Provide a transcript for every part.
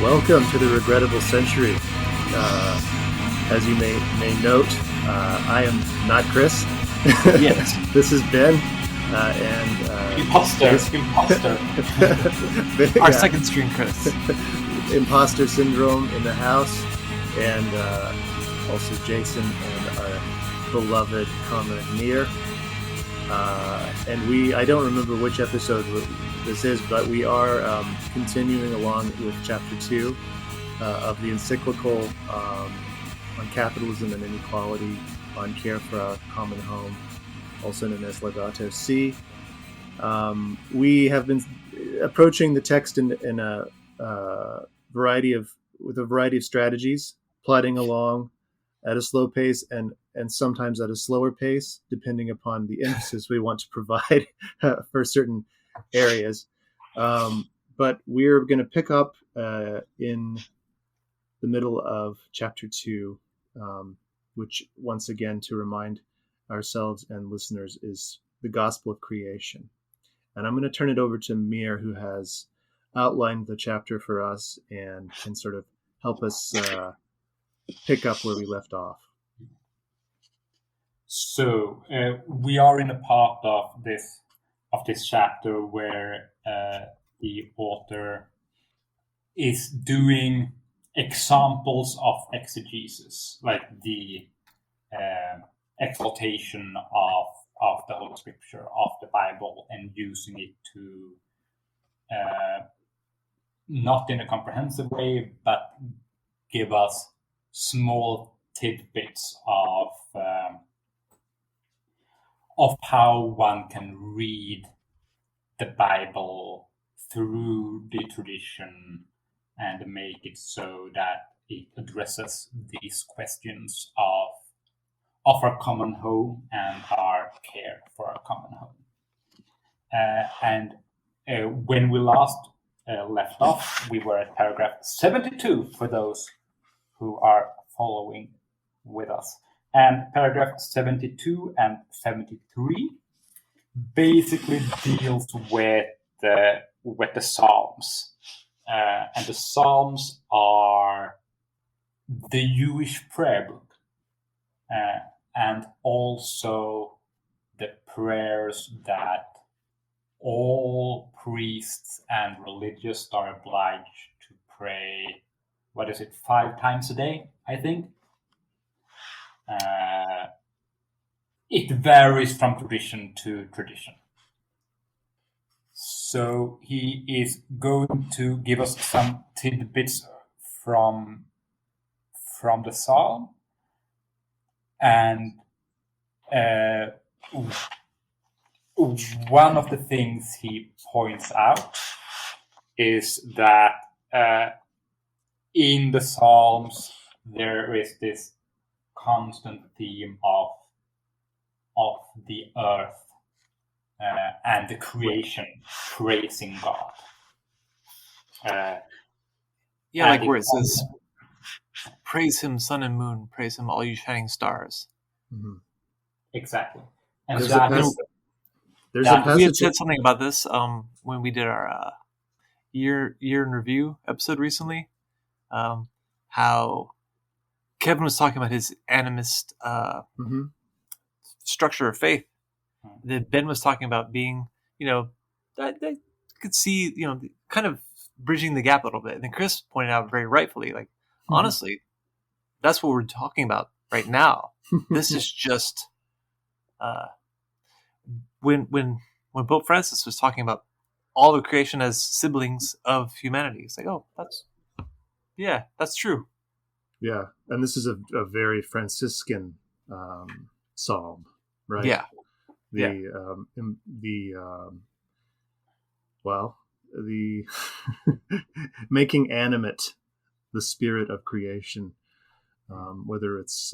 Welcome to the regrettable century. As you may note, I am not Chris. Yes. This is Ben. And Imposter. Our second string Chris. Imposter syndrome in the house, and also Jason and our beloved comrade Mir. And I don't remember which episode this is, but we are continuing along with chapter 2 of the encyclical on capitalism and inequality, on care for a common home, also known as Laudato Si. We have been approaching the text in a variety of strategies, plodding along at a slow pace and sometimes at a slower pace, depending upon the emphasis we want to provide for certain areas. But we're going to pick up in the middle of chapter 2, which, once again, to remind ourselves and listeners, is the gospel of creation. And I'm going to turn it over to Mir, who has outlined the chapter for us and can sort of help us pick up where we left off. So we are in a part of this chapter where the author is doing examples of exegesis, like the exploitation of the Holy Scripture, of the Bible, and using it to not in a comprehensive way, but give us small tidbits of how one can read the Bible through the tradition and make it so that it addresses these questions of our common home and our care for our common home. And when we last left off, we were at paragraph 72 for those who are following with us. And paragraph 72 and 73 basically deals with the Psalms. And the Psalms are the Jewish prayer book, and also the prayers that all priests and religious are obliged to pray. 5 times a day, I think? It varies from tradition to tradition. So he is going to give us some tidbits from the Psalm, and one of the things he points out is that in the Psalms there is this constant theme of the earth and the creation praising God. Like where it says, "Praise Him, sun and moon. Praise Him, all you shining stars." Mm-hmm. Exactly. And there's a passage. We had said something about this when we did our year in review episode recently. How Kevin was talking about his animist structure of faith. That Ben was talking about being, that could see, kind of bridging the gap a little bit. And then Chris pointed out very rightfully, honestly, that's what we're talking about right now. This is just when Pope Francis was talking about all of creation as siblings of humanity. It's like, oh, that's true. Yeah, and this is a very Franciscan psalm, right? Yeah. The making animate the spirit of creation, whether it's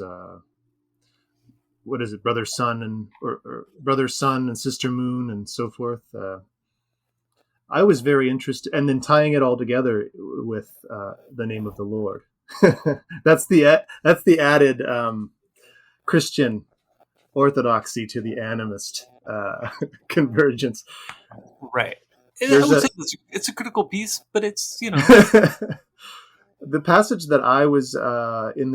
what is it, brother sun and sister moon and so forth. I was very interested, and then tying it all together with the name of the Lord. That's the added Christian orthodoxy to the animist convergence. Right. I would say it's a critical piece, but it's, The passage that I was in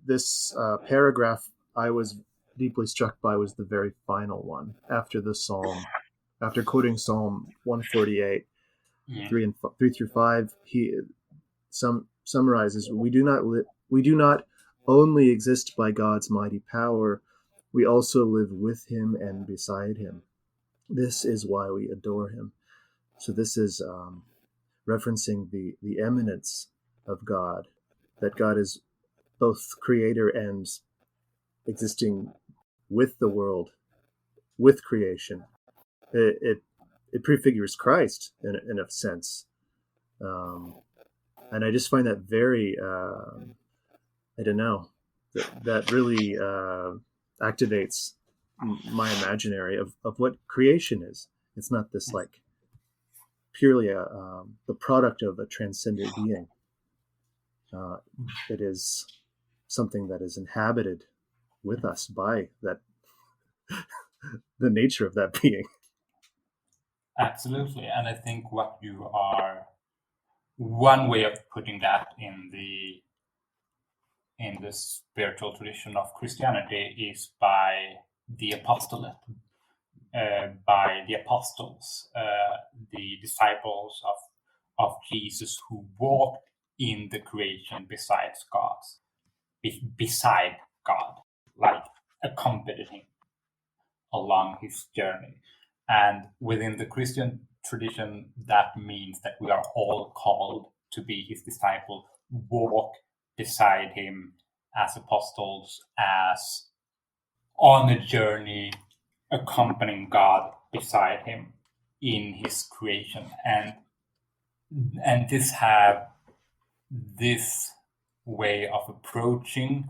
this paragraph I was deeply struck by was the very final one after the psalm, after quoting Psalm 148, 3 through 5. He summarizes, we do not only exist by God's mighty power, we also live with him and beside him. This is why we adore him. So this is referencing the eminence of God, that God is both creator and existing with the world, with creation. It prefigures Christ in a sense. And I just find that very, I don't know, that really activates my imaginary of what creation is. It's not this like purely the product of a transcendent being. It is something that is inhabited with us by that the nature of that being. Absolutely, and I think one way of putting that in the spiritual tradition of Christianity is by the apostolate, by the apostles, the disciples of Jesus who walked in the creation beside God, like accompanied him along his journey. And within the Christian tradition, that means that we are all called to be his disciple, walk beside him as apostles, as on a journey, accompanying God beside him in his creation. And this way of approaching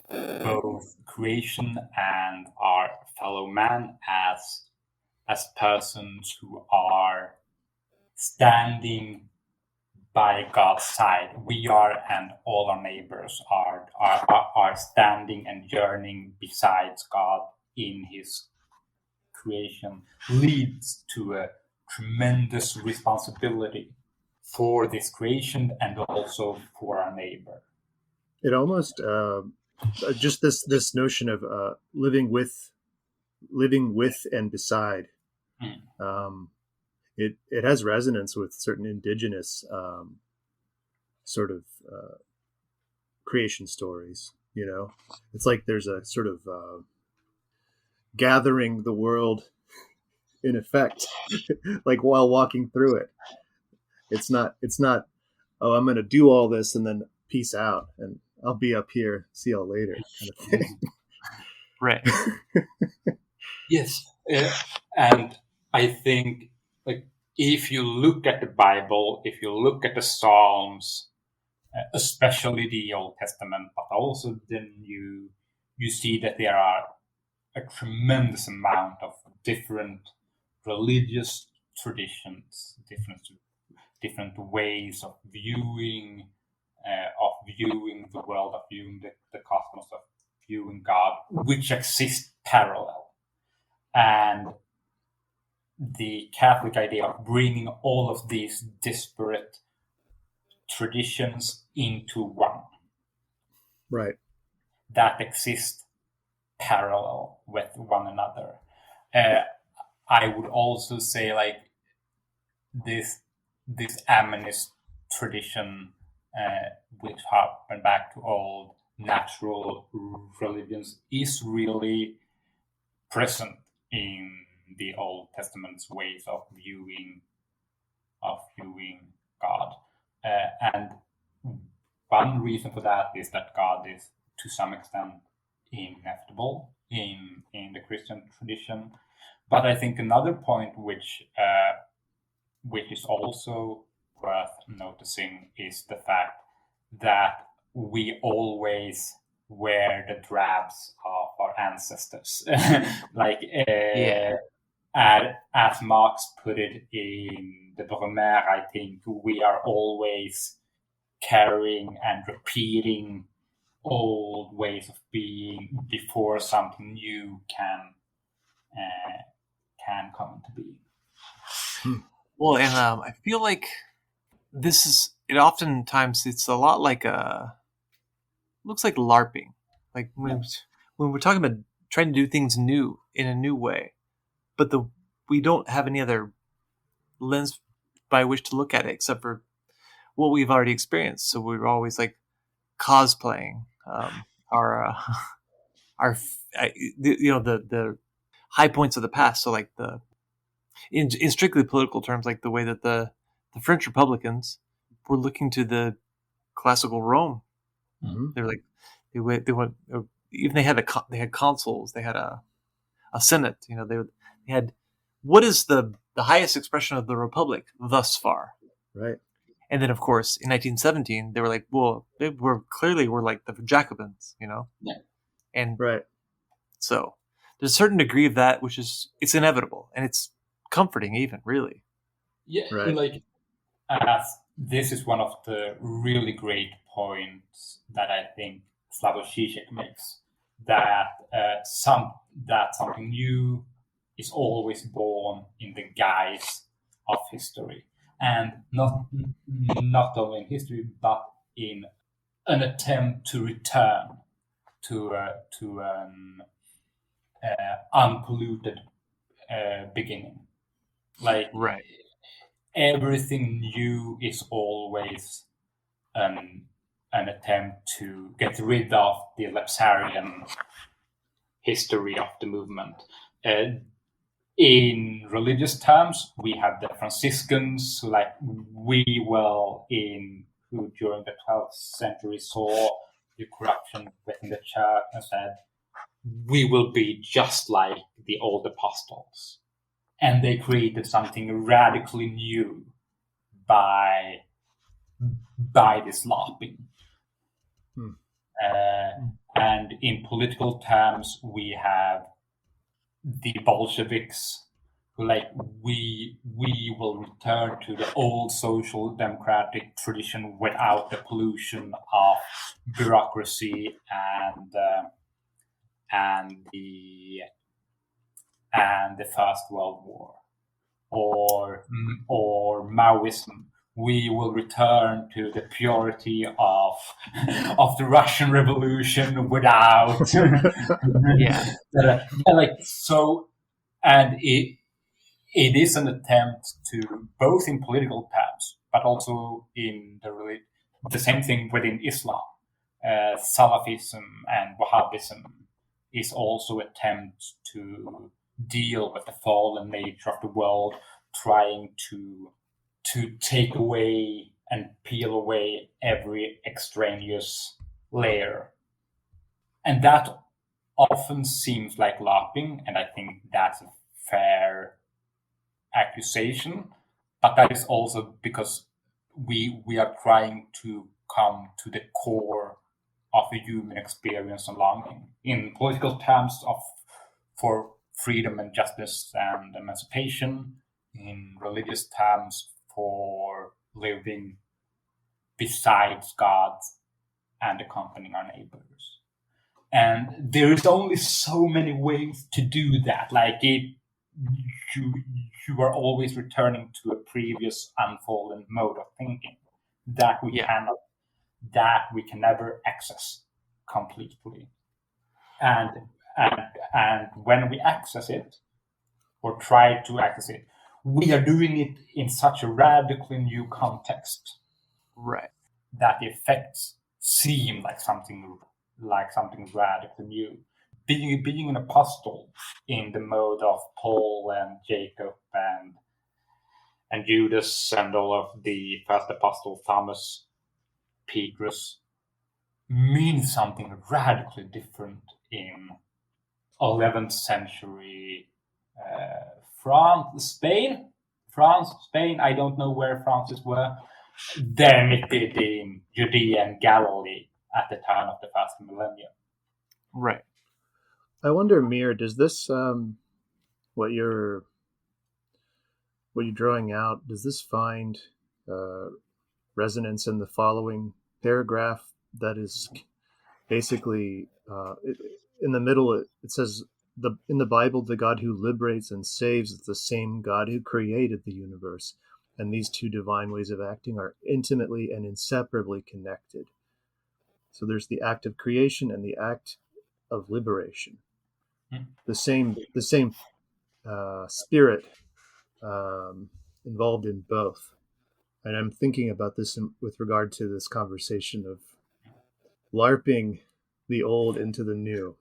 both creation and our fellow man as persons who are standing by God's side. We are, and all our neighbors are standing and journeying besides God in his creation, leads to a tremendous responsibility for this creation and also for our neighbor. It almost just this notion of living with and beside. It has resonance with certain indigenous sort of creation stories. You know, it's like there's a sort of gathering the world in effect, like while walking through it. It's not. Oh, I'm going to do all this and then peace out, and I'll be up here. See y'all later, kind of thing. Right. Yes, and I think, like, if you look at the Bible, if you look at the Psalms, especially the Old Testament, but also then you see that there are a tremendous amount of different religious traditions, different ways of viewing the world, of viewing the cosmos, of viewing God, which exist parallel. And the Catholic idea of bringing all of these disparate traditions into one, right, that exist parallel with one another. I would also say, like, this Amonist tradition, which harken back to old natural religions, is really present in the Old Testament's ways of viewing God. And one reason for that is that God is, to some extent, ineffable in the Christian tradition. But I think another point which is also worth noticing is the fact that we always wear the drabs of our ancestors. Like, as Marx put it in the Brumaire, I think we are always carrying and repeating old ways of being before something new can come into being. Well, and I feel like this is it oftentimes it's a lot like looks like LARPing. Like when we're talking about trying to do things new in a new way, but we don't have any other lens by which to look at it except for what we've already experienced. So we're always like cosplaying our the high points of the past. So like in strictly political terms, like the way that the French Republicans were looking to the classical Rome. Mm-hmm. They're like they went even they had consuls, they had a senate. They had what is the highest expression of the republic thus far, right? And then of course in 1917 they were like, well, they were like the Jacobins, Yeah. And right. So there's a certain degree of that which it's inevitable and it's comforting even, really. Yeah, right. Like this is one of the really great points that I think Slavoj Žižek makes, that something new is always born in the guise of history, and not only in history but in an attempt to return to an unpolluted beginning. Like, right. Everything new is always an attempt to get rid of the Lapsarian history of the movement. In religious terms, we have the Franciscans, who during the 12th century saw the corruption within the church and said, we will be just like the old apostles. And they created something radically new by this LARPing. And in political terms, we have the Bolsheviks, who we will return to the old social democratic tradition without the pollution of bureaucracy and the First World War, or Maoism. We will return to the purity of the Russian Revolution without so, and it is an attempt to, both in political terms but also in the same thing within Islam. Salafism and Wahhabism is also an attempt to deal with the fallen nature of the world, trying to take away and peel away every extraneous layer. And that often seems like LARPing, and I think that's a fair accusation, but that is also because we are trying to come to the core of the human experience and longing. In political terms, for freedom and justice and emancipation. In religious terms, for living besides God and accompanying our neighbors. And there is only so many ways to do that. You are always returning to a previous unfolding mode of thinking that we can never access completely. And when we access it, or try to access it, we are doing it in such a radically new context, right? That the effects seem like something radically new. Being an apostle in the mode of Paul and Jacob and Judas and all of the first apostles, Thomas, Petrus, means something radically different in 11th century Spain. I don't know where Francis were. Then it did in Judea and Galilee at the turn of the first millennium. Right. I wonder, Mir, does this what you're drawing out, does this find resonance in the following paragraph that is basically in the middle? It says, in the Bible, the God who liberates and saves is the same God who created the universe. and these two divine ways of acting are intimately and inseparably connected. So there's the act of creation and the act of liberation. The same spirit involved in both. And I'm thinking about this with regard to this conversation of LARPing the old into the new.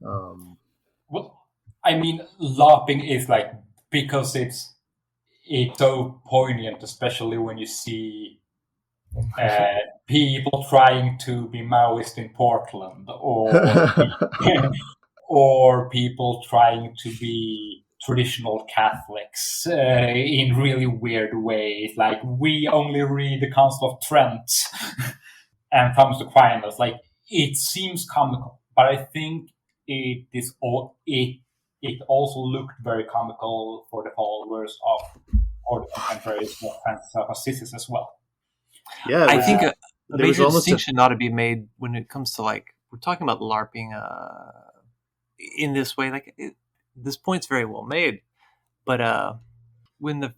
Well, I mean, LARPing is like, because it's so poignant, especially when you see people trying to be Maoist in Portland, or people trying to be traditional Catholics in really weird ways. Like, we only read the Council of Trent and Thomas Aquinas. Like, it seems comical, but I think it also looked very comical for the followers of, or the contemporaries of Francis of Assisi as well. Yeah, I think a major distinction ought to be made when it comes to, like, we're talking about LARPing in this way. Like, this point's very well made, but when the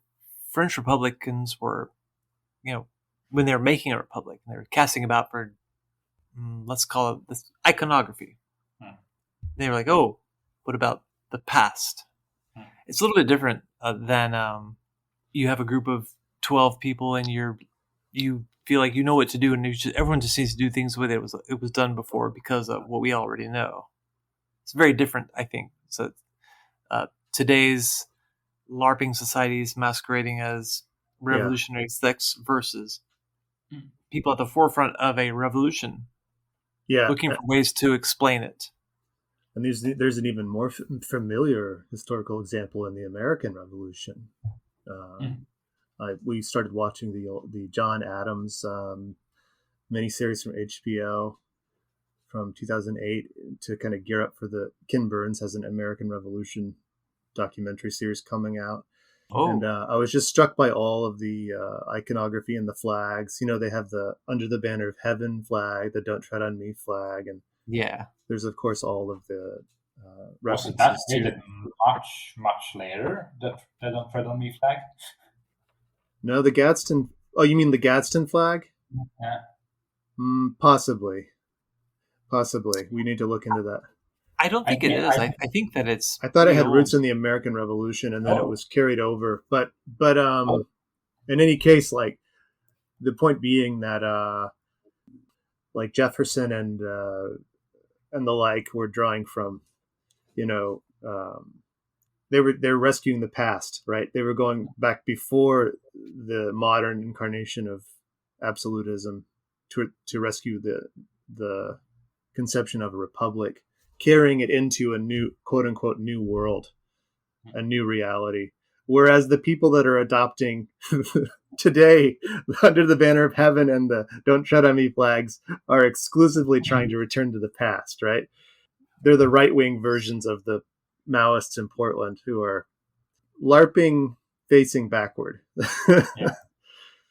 French Republicans were, when they were making a republic, and they were casting about for, let's call it this iconography. They were like, oh, what about the past? It's a little bit different than you have a group of 12 people and you feel like you know what to do, and everyone just needs to do things with it. It was done before because of what we already know. It's very different, I think. So today's LARPing society is masquerading as revolutionary sects versus people at the forefront of a revolution, looking for ways to explain it. And there's an even more familiar historical example in the American Revolution. We started watching the John Adams miniseries from HBO from 2008 to kind of gear up for Ken Burns has an American Revolution documentary series coming out. Oh. And I was just struck by all of the iconography and the flags. They have the Under the Banner of Heaven flag, the Don't Tread on Me flag, and there's of course all of the references. Was that dated much later? The Don't Tread on Me flag? No, the Gadsden. Oh, you mean the Gadsden flag? Yeah. Possibly. We need to look into that. I don't think it is. I think that it's. I thought it had roots in the American Revolution, and then it was carried over. But in any case, like, the point being that like Jefferson and the like were drawing from, they're rescuing the past, right? They were going back before the modern incarnation of absolutism to rescue the conception of a republic, carrying it into a new, quote unquote, new world, a new reality. Whereas the people that are adopting today, Under the Banner of Heaven and the Don't Tread on Me flags, are exclusively trying to return to the past, right? They're the right-wing versions of the Maoists in Portland who are LARPing facing backward.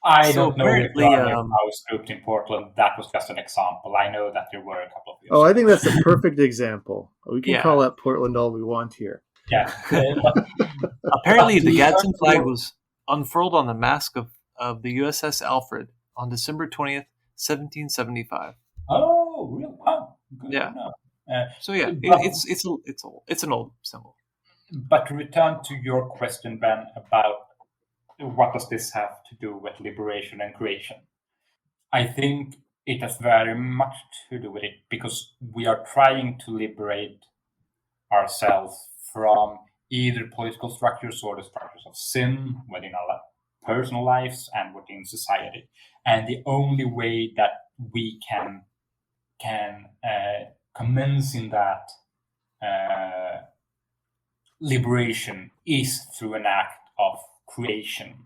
I don't know if there are Maoist groups in Portland. That was just an example. I know that there were a couple of years. I think that's a perfect example. We can call out Portland all we want here. Yeah. Apparently, the Gadsden flag was unfurled on the mast of the USS Alfred on December 20th, 1775. Oh, really? Wow. Good enough. It's an old symbol. But to return to your question, Ben, about what does this have to do with liberation and creation? I think it has very much to do with it, because we are trying to liberate ourselves from either political structures or the structures of sin within our personal lives and within society. And the only way that we can commence in that liberation is through an act of creation.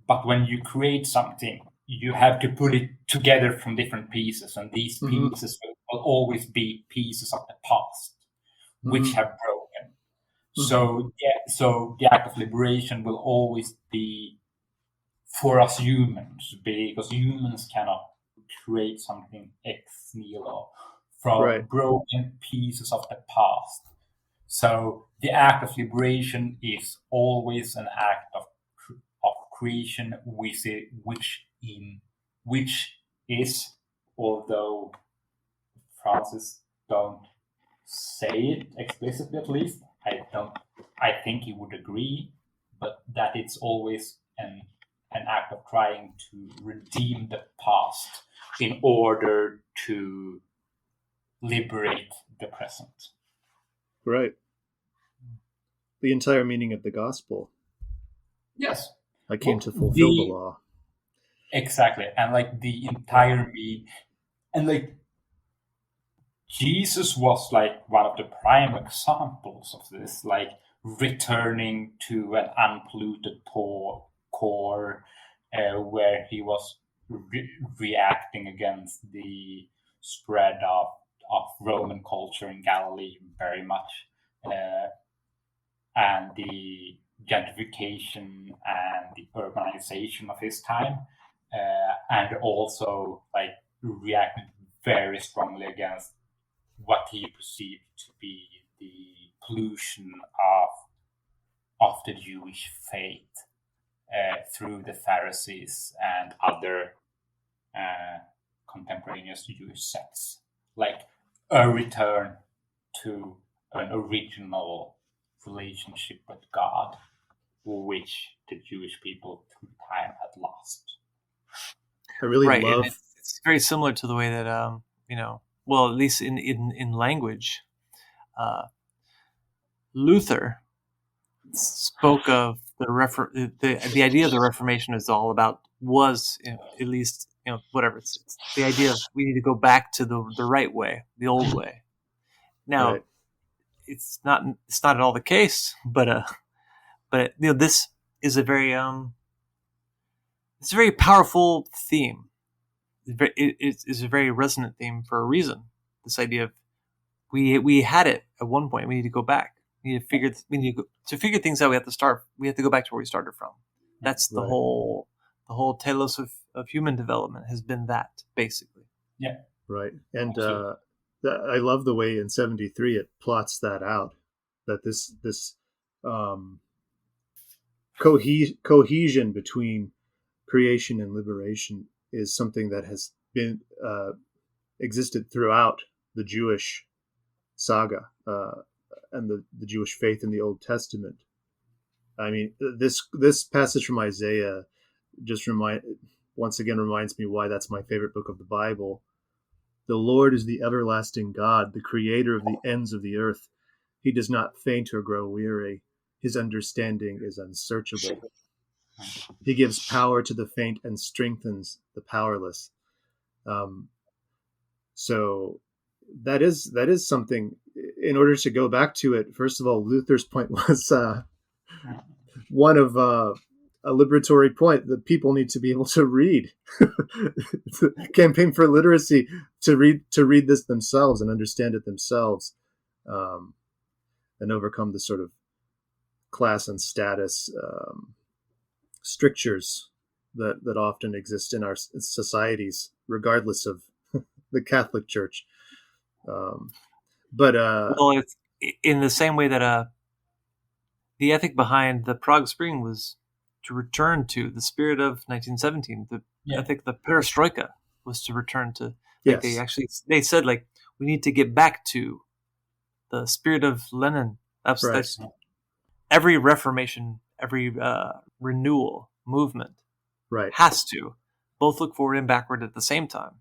But when you create something, you have to put it together from different pieces, and these pieces will always be pieces of the past, which have broken. So the act of liberation will always be for us humans, because humans cannot create something ex nihilo from broken pieces of the past. So the act of liberation is always an act of creation, which is, although Francis don't say it explicitly, at least I think he would agree, but that it's always an act of trying to redeem the past in order to liberate the present. Right. The entire meaning of the gospel. Yes. I came to fulfill the law. Exactly. And like the entire and like Jesus was like one of the prime examples of this, like returning to an unpolluted core, where he was reacting against the spread of Roman culture in Galilee very much, and the gentrification and the urbanization of his time, and also like reacted very strongly against what he perceived to be the pollution of the Jewish faith through the Pharisees and other contemporaneous Jewish sects, like a return to an original relationship with God, which the Jewish people through time had lost. I really love. And it's very similar to the way that well, at least in language, Luther spoke of the idea of the Reformation is all about at least whatever it's the idea of we need to go back to the right way, the old way. Now, Right. it's not at all the case, but this is a very it's a very powerful theme. It's a very resonant theme for a reason. This idea of we had it at one point. We need to go back. We need to figure things out. We have to start. We have to go back to where we started from. That's the whole telos of human development has been that, basically. Yeah. Right. And I love the way in 73 it plots that out, that this cohesion between creation and liberation is something that has been existed throughout the Jewish saga and the Jewish faith in the Old Testament. I mean, this passage from Isaiah just once again reminds me why that's my favorite book of the Bible. The Lord is the everlasting God, the creator of the ends of the earth. He does not faint or grow weary. His understanding is unsearchable. He gives power to the faint and strengthens the powerless. So that is something. In order to go back to it, first of all, Luther's point was one of a liberatory point that people need to be able to read. Campaign for literacy, to read this themselves and understand it themselves, and overcome the sort of class and status strictures that often exist in our societies, regardless of the Catholic Church. Well, it's in the same way that the ethic behind the Prague Spring was to return to the spirit of 1917. The ethic, the perestroika, was to return to. Like, yes. They said like we need to get back to the spirit of Lenin. That's every Reformation, every renewal movement, right, has to both look forward and backward at the same time.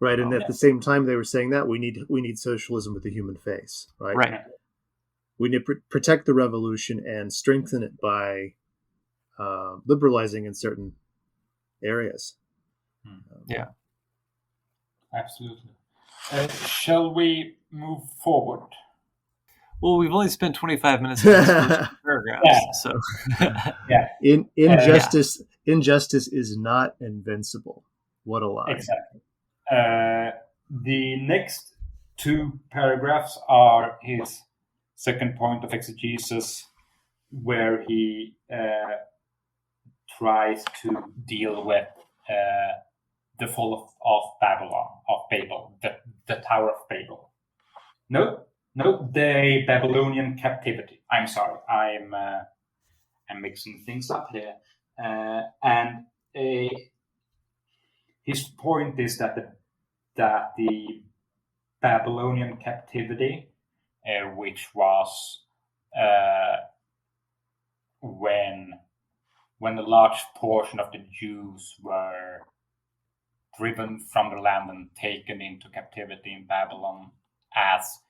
Right, and at the same time, they were saying that we need socialism with a human face, right? Right. We need to protect the revolution and strengthen it by liberalizing in certain areas. Yeah, absolutely. Shall we move forward? Well, we've only spent 25 minutes in this first paragraph, so injustice is not invincible. What a lie! Exactly. The next two paragraphs are his second point of exegesis, where he tries to deal with the fall of Babel, the Tower of Babel. No, the Babylonian captivity. I'm sorry, I'm mixing things up here. And his point is that the Babylonian captivity, which was when a large portion of the Jews were driven from the land and taken into captivity in Babylon as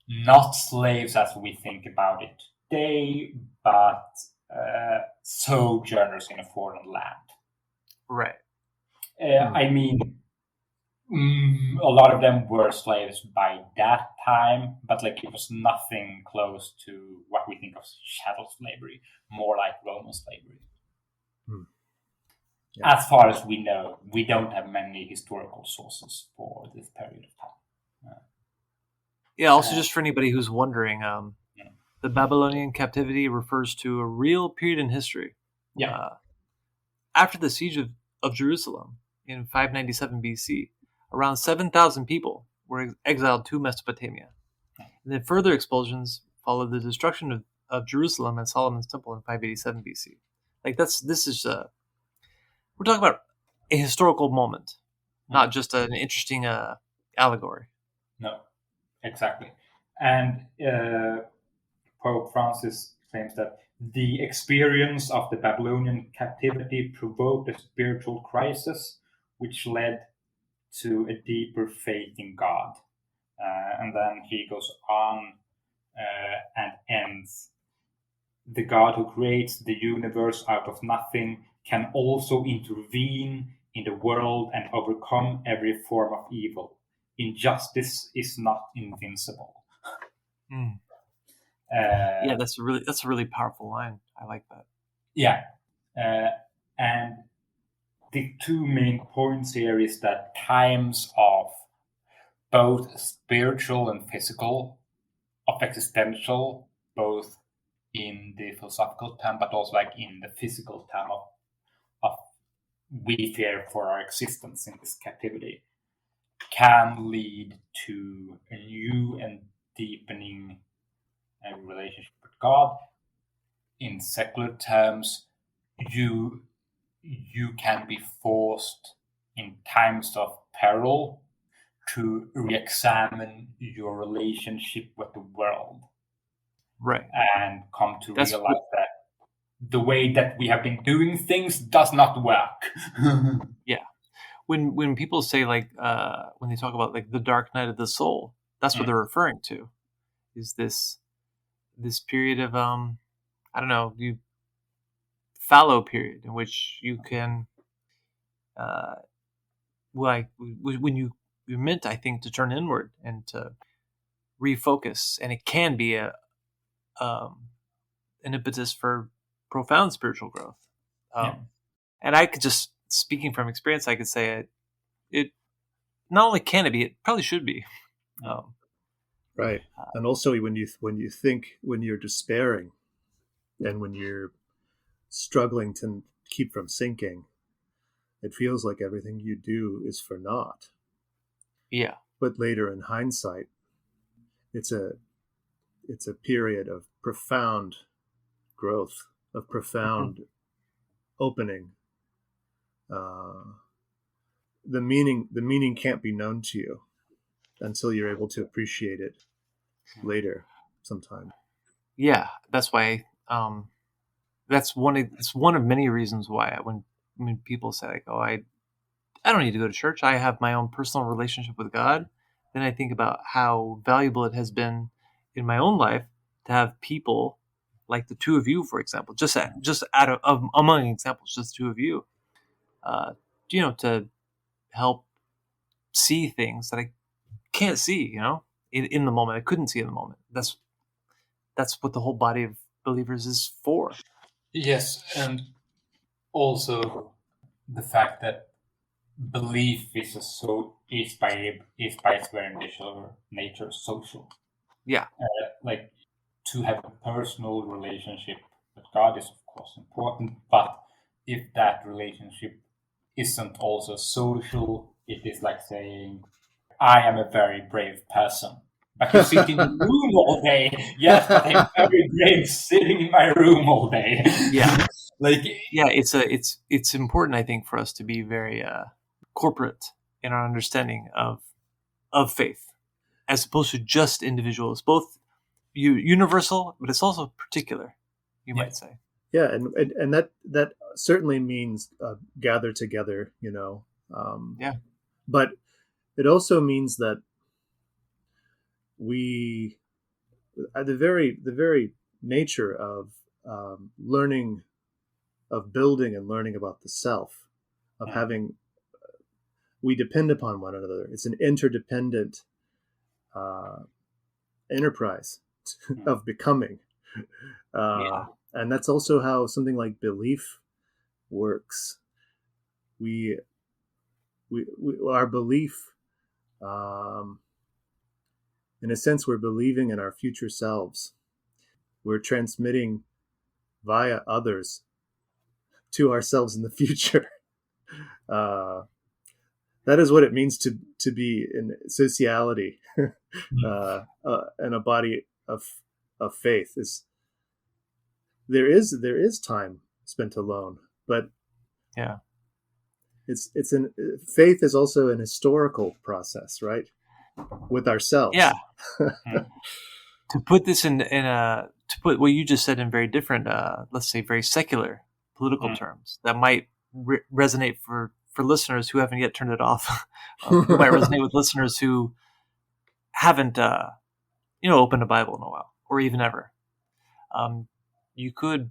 not slaves as we think about it today, but sojourners in a foreign land. Right. I mean, a lot of them were slaves by that time, but like it was nothing close to what we think of as chattel slavery, more like Roman slavery. Yeah. As far as we know, we don't have many historical sources for this period of time. Yeah, also just for anybody who's wondering, the Babylonian captivity refers to a real period in history. Yeah. After the siege of Jerusalem in 597 BC, around 7,000 people were exiled to Mesopotamia. And then further expulsions followed the destruction of Jerusalem and Solomon's temple in 587 BC. Like we're talking about a historical moment, not just an interesting allegory. No, exactly. And Pope Francis claims that the experience of the Babylonian captivity provoked a spiritual crisis, which led to a deeper faith in God. And then he goes on and ends. The God who creates the universe out of nothing can also intervene in the world and overcome every form of evil. Injustice is not invincible. Yeah, that's a really powerful line. I like that. Yeah, and the two main points here is that times of both spiritual and physical, of existential, both in the philosophical term, but also like in the physical term of we fear for our existence in this captivity, can lead to a new and deepening relationship with God. In secular terms, you can be forced in times of peril to re-examine your relationship with the world. Right. And come to realize that the way that we have been doing things does not work. Yeah. When people say like when they talk about like the dark night of the soul, that's what they're referring to. Is this period of I don't know, fallow period in which you can like when you're meant, I think, to turn inward and to refocus, and it can be an impetus for profound spiritual growth. And I could just, speaking from experience, I could say it not only can it be, it probably should be. Right. And also when you're despairing and when you're struggling to keep from sinking, it feels like everything you do is for naught. Yeah. But later in hindsight, it's a period of profound growth, of profound opening. The meaning can't be known to you until you're able to appreciate it later sometime. Yeah, that's why it's one of many reasons why when people say like, oh, I don't need to go to church, I have my own personal relationship with God, then I think about how valuable it has been in my own life to have people like the two of you, for example, just out of among examples, just the two of you, to help see things that I can't see, in the moment. I couldn't see in the moment. That's what the whole body of believers is for. Yes, and also the fact that belief is by its very nature social. Yeah. Like to have a personal relationship with God is of course important, but if that relationship isn't also social, it is like saying, I am a very brave person. But you sit in the room all day. Yes, but I'm very brave sitting in my room all day. Yeah. Like, Yeah, it's important, I think, for us to be very corporate in our understanding of faith, as opposed to just individuals. Both universal, but it's also particular, you might say. Yeah, and that certainly means gather together, you know. Yeah. But it also means that we, the very nature of learning, of building and learning about the self, of having, we depend upon one another. It's an interdependent enterprise of becoming. And that's also how something like belief works. We our belief, in a sense, we're believing in our future selves. We're transmitting via others to ourselves in the future. That is what it means to be in sociality, and a body of faith. There is time spent alone, but faith is also an historical process, right? With ourselves. Yeah. To put this to put what you just said in very different, let's say, very secular political terms, that might resonate for listeners who haven't yet turned it off. It might resonate with listeners who haven't, opened a Bible in a while, or even ever. You could,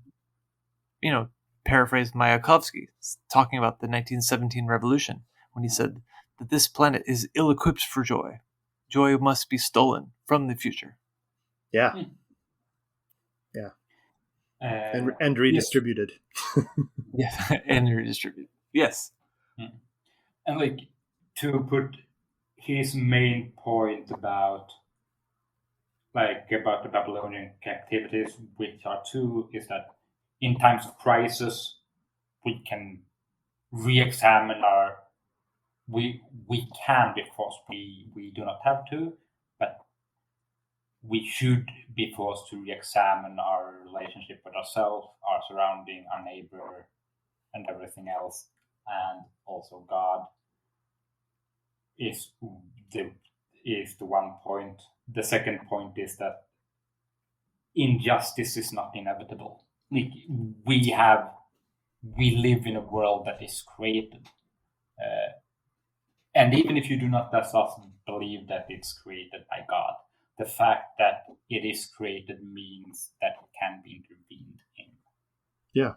paraphrase Mayakovsky talking about the 1917 revolution when he said that this planet is ill-equipped for joy. Joy must be stolen from the future. Yeah. Yeah. And redistributed. Yes. Yeah, and redistributed. Yes. And like, to put his main point about the Babylonian captivities, which are two, is that in times of crisis, we can re-examine we can, because we do not have to, but we should be forced to re-examine our relationship with ourselves, our surrounding, our neighbor, and everything else, and also God is the one point. The second point is that injustice is not inevitable. Like, we live in a world that is created, and even if you do not believe that it's created by God, the fact that it is created means that it can be intervened in. Yeah.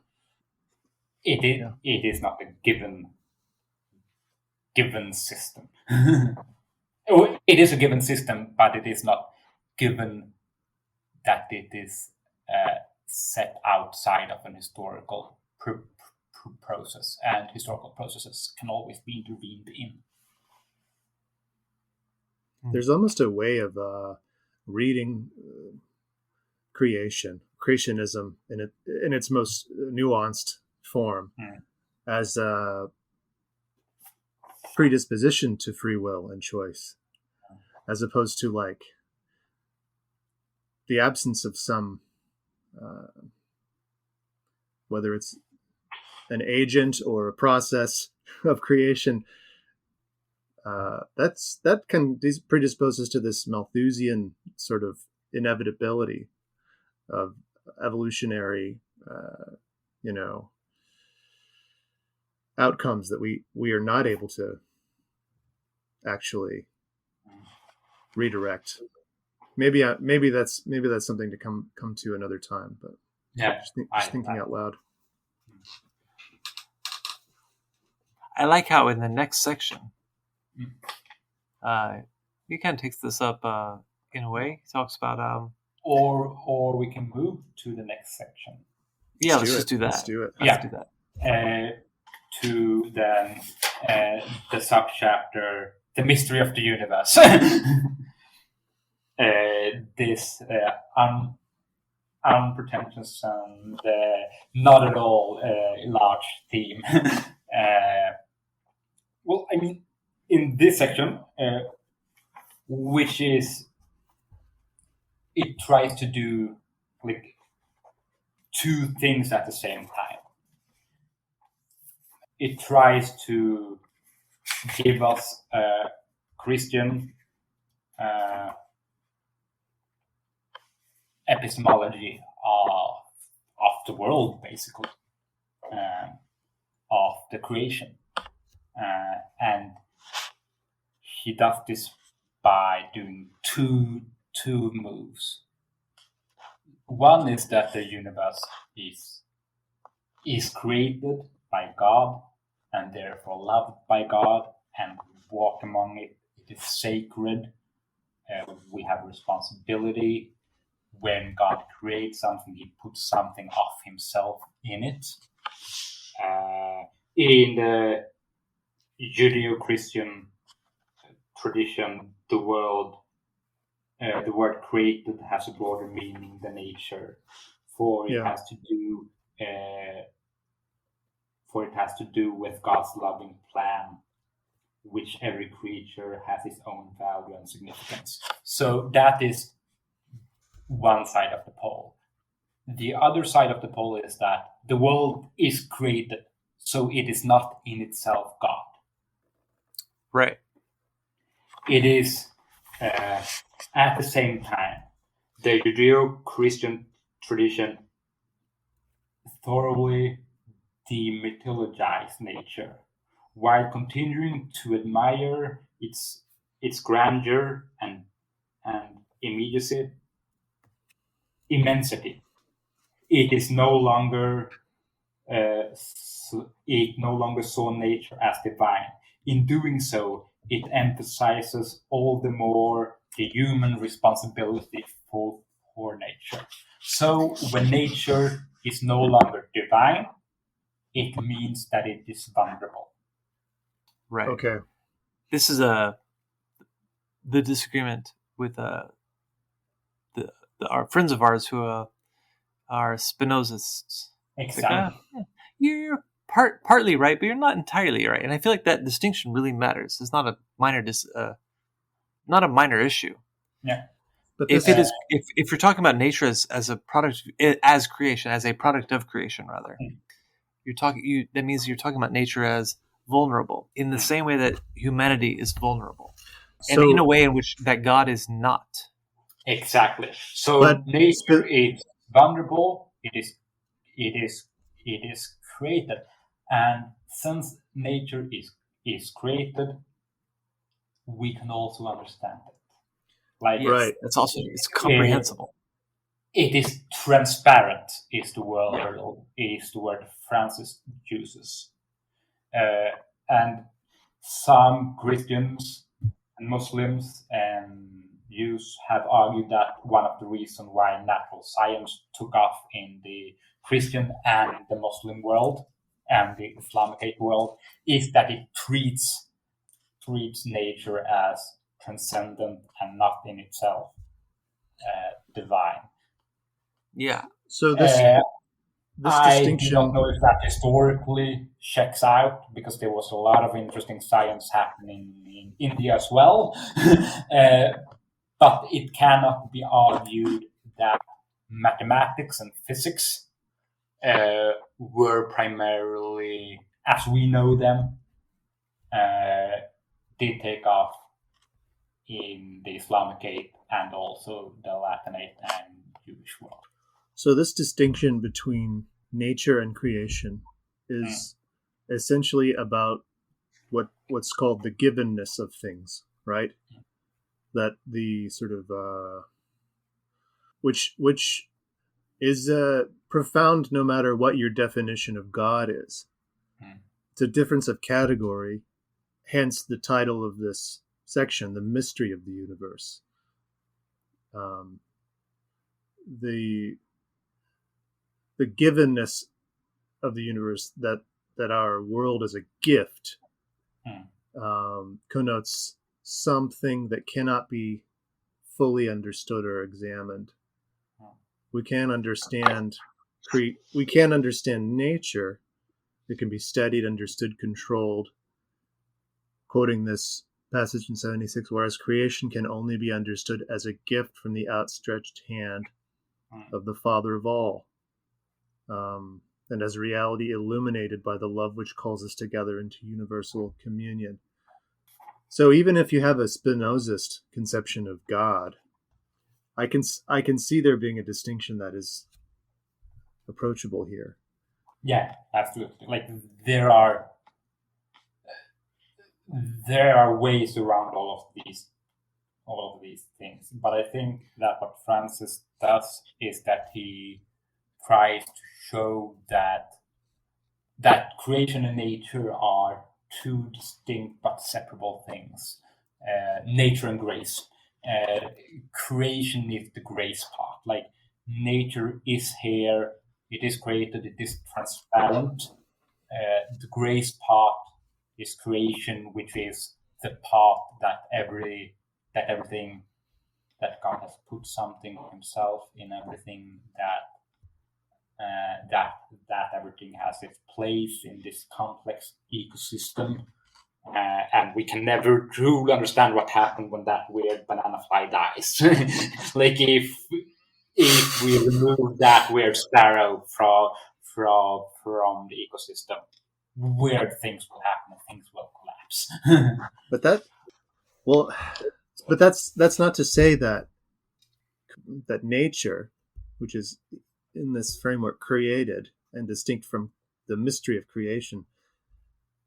It is not a given system. It is a given system, but it is not given that it is set outside of an historical process, and historical processes can always be intervened in. There's almost a way of reading creationism in its most nuanced form, as a predisposition to free will and choice, as opposed to like the absence of some, whether it's an agent or a process of creation. That can predispose us to this Malthusian sort of inevitability of evolutionary, outcomes that we are not able to actually redirect. Maybe that's something to come to another time. But just thinking out loud. I like how in the next section, he kind of takes this up in a way. He talks about or we can move to the next section. Yeah, let's just do that. Let's do it. Let's do that. To then the subchapter, the mystery of the universe. This unpretentious and not at all large theme. Well, I mean, in this section, which is, it tries to do like two things at the same time. it tries to give us a Christian epistemology of the world, basically, of the creation. And he does this by doing two moves. One is that the universe is created by God and therefore loved by God, and we walk among it. It is sacred. We have responsibility. When God creates something, he puts something of himself in it. In the Judeo-Christian tradition, the word created has a broader meaning than nature, for it has to do with God's loving plan, which every creature has its own value and significance. So that is one side of the pole. The other side of the pole is that the world is created, so it is not in itself God. Right. It is, at the same time, the Judeo-Christian tradition thoroughly demythologized nature, while continuing to admire its grandeur and immensity. It is no longer saw nature as divine. In doing so, it emphasizes all the more the human responsibility for nature. So when nature is no longer divine, it means that it is vulnerable. Right. Okay. This is the disagreement with our friends of ours who are Spinozists. Exactly. Like, you're partly right, but you're not entirely right. And I feel like that distinction really matters. It's not a minor issue. Yeah. But If you're talking about nature as a product, as creation, as a product of creation, rather, that means you're talking about nature as vulnerable in the same way that humanity is vulnerable, and in a way in which that God is not. Exactly. So nature is vulnerable. It is created, and since nature is created, we can also understand it. Right. It's comprehensible. It is transparent. Is the word Francis uses, and some Christians and Muslims and Jews have argued that one of the reasons why natural science took off in the Christian and the Muslim world and the Islamic world is that it treats nature as transcendent and not in itself divine. Yeah. So this I distinction, do not know if that historically checks out, because there was a lot of interesting science happening in India as well. But it cannot be argued that mathematics and physics were primarily, as we know them, did take off in the Islamic and also the Latinate and Jewish world. So this distinction between nature and creation is essentially about what's called the givenness of things, right? That the sort of which is profound no matter what your definition of God is. It's a difference of category, hence the title of this section, The Mystery of the Universe. The givenness of the universe, that our world is a gift, connotes something that cannot be fully understood or examined. We can't understand nature. It can be studied, understood, controlled. Quoting this passage in 76, whereas creation can only be understood as a gift from the outstretched hand of the Father of all. and as reality illuminated by the love which calls us together into universal communion. So even if you have a Spinozist conception of God, I can see there being a distinction that is approachable here. Yeah, absolutely. Like there are ways around all of these things, but I think that what Francis does is that he tries to show that creation and nature are two distinct but separable things. Nature and grace. Creation is the grace part. Like nature is here, it is created, it is transparent. The grace part is creation, which is the part that everything that God has put something of Himself in everything, that everything has its place in this complex ecosystem. And we can never truly understand what happened when that weird banana fly dies. Like if we remove that weird sparrow from the ecosystem, weird things will happen and things will collapse. But that's not to say that nature, which is in this framework created and distinct from the mystery of creation,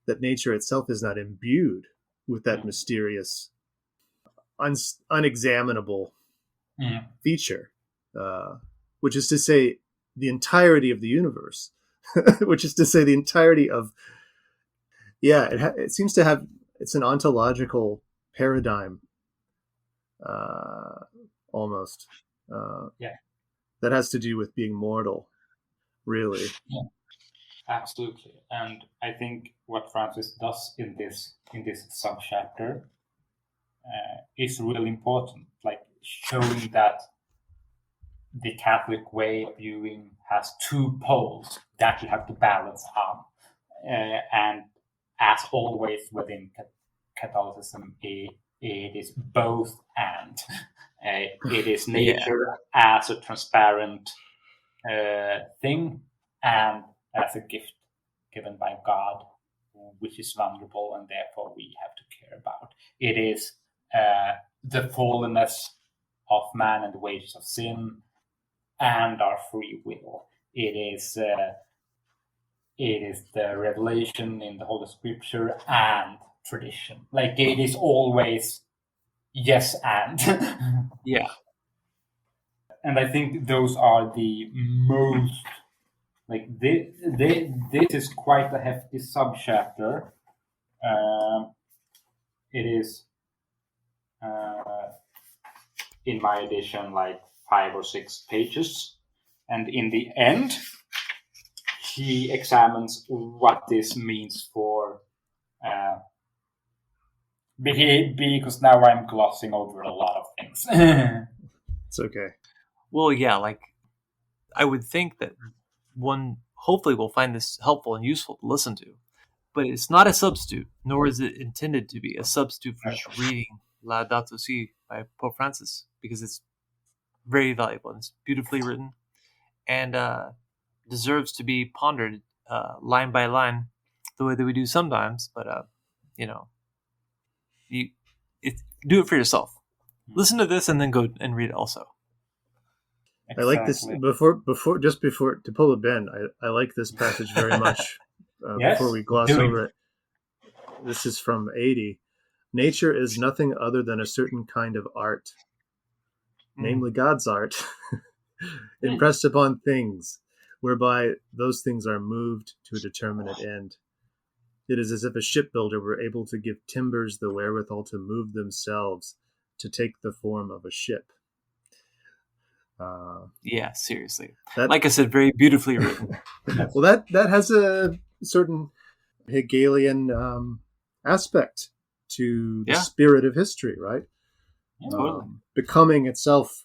that nature itself is not imbued with that mysterious, unexaminable feature, which is to say the entirety of the universe, which is to say the entirety of, it seems to have, it's an ontological paradigm, almost, that has to do with being mortal, really. Yeah. Absolutely, and I think what Francis does in this subchapter is really important, like showing that the Catholic way of viewing has two poles that you have to balance on, and as always within Catholicism, it is both and. It is nature as a transparent thing, and as a gift given by God, which is vulnerable and therefore we have to care about. It is the fallenness of man and the wages of sin and our free will. It is the revelation in the Holy Scripture and tradition. Like it is always yes and. Yeah. And I think those are the most, like this is quite a hefty subchapter. It is in my edition like 5 or 6 pages, and in the end he examines what this means for because now I'm glossing over a lot of things. It's okay. Well, yeah, like I would think that one hopefully will find this helpful and useful to listen to, but it's not a substitute, nor is it intended to be a substitute for just reading Laudato Si by Pope Francis, because it's very valuable and it's beautifully written and deserves to be pondered line by line the way that we do sometimes. But you do it for yourself. Listen to this and then go and read it also. Exactly. I like this before to pull a Ben. I like this passage very much. Before we gloss over it, this is from 80. Nature is nothing other than a certain kind of art, namely God's art, impressed upon things, whereby those things are moved to a determinate end. It is as if a shipbuilder were able to give timbers the wherewithal to move themselves, to take the form of a ship. Yeah, seriously. Like I said, very beautifully written. Well, that has a certain Hegelian aspect to the spirit of history, right? Yeah, totally. Becoming itself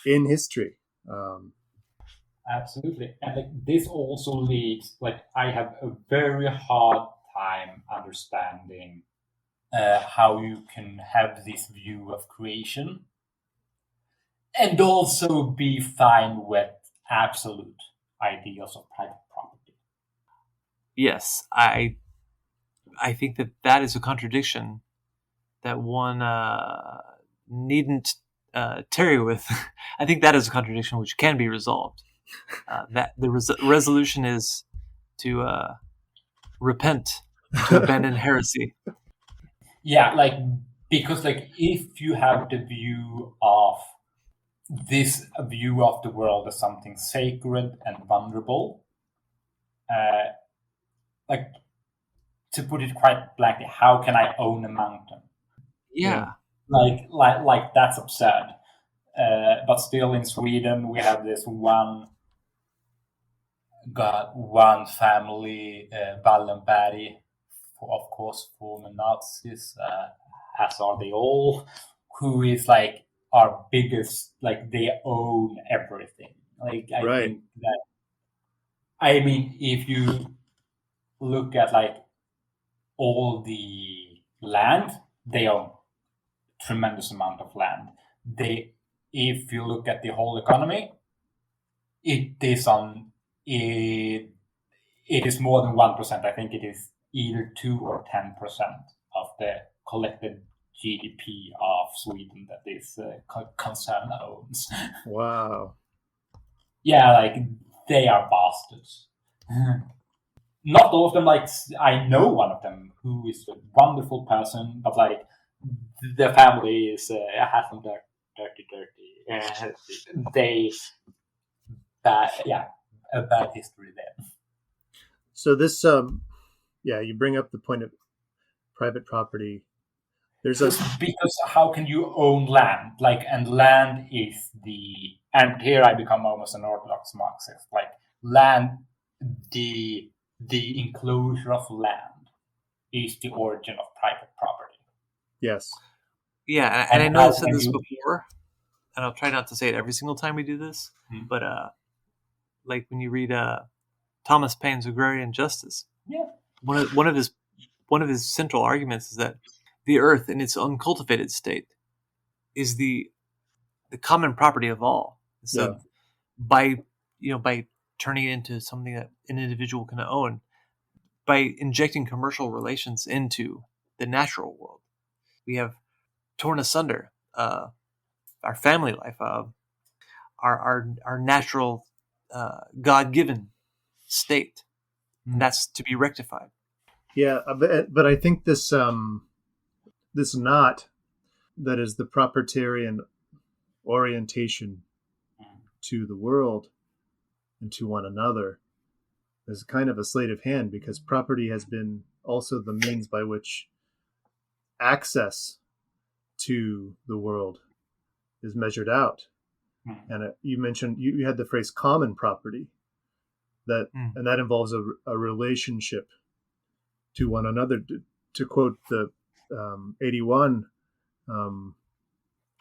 in history. Absolutely. And like this also leads, like I have a very hard time understanding how you can have this view of creation and also be fine with absolute ideals of private yes, I think that is a contradiction that one needn't tarry with. I think that is a contradiction which can be resolved. That the resolution is to repent, to abandon heresy. Yeah, like, because like if you have the view of the world as something sacred and vulnerable, like, to put it quite blankly, how can I own a mountain? Yeah. Like that's absurd. But still, in Sweden, we have this one family, Wallenberg, of course, former Nazis, as are they all, who is like our biggest, like, they own everything. Like, I Right. think that, I mean, if you look at like all the land, they own tremendous amount of land. If you look at the whole economy, it is more than 1%. I think it is either 2 or 10% of the collected GDP of Sweden that this concern owns. Wow. Yeah, like, they are bastards. Not all of them. Like, I know one of them who is a wonderful person, but like, the family is has some dirty. They a bad history there. So this, you bring up the point of private property. Because how can you own land? Like, and land is and here I become almost an orthodox Marxist. Like, land, the enclosure of land is the origin of private property. Yes. Yeah, and I know I've said this before, and I'll try not to say it every single time we do this, but like when you read Thomas Paine's Agrarian Justice, one of his central arguments is that the earth in its uncultivated state is the common property of all. So by turning it into something that an individual can own, by injecting commercial relations into the natural world, we have torn asunder our family life, our natural God-given state. And that's to be rectified. Yeah, but I think this knot that is the propertarian orientation to the world and to one another is kind of a sleight of hand, because property has been also the means by which access to the world is measured out. And you mentioned you had the phrase common property, and that involves a relationship to one another. To quote the 81,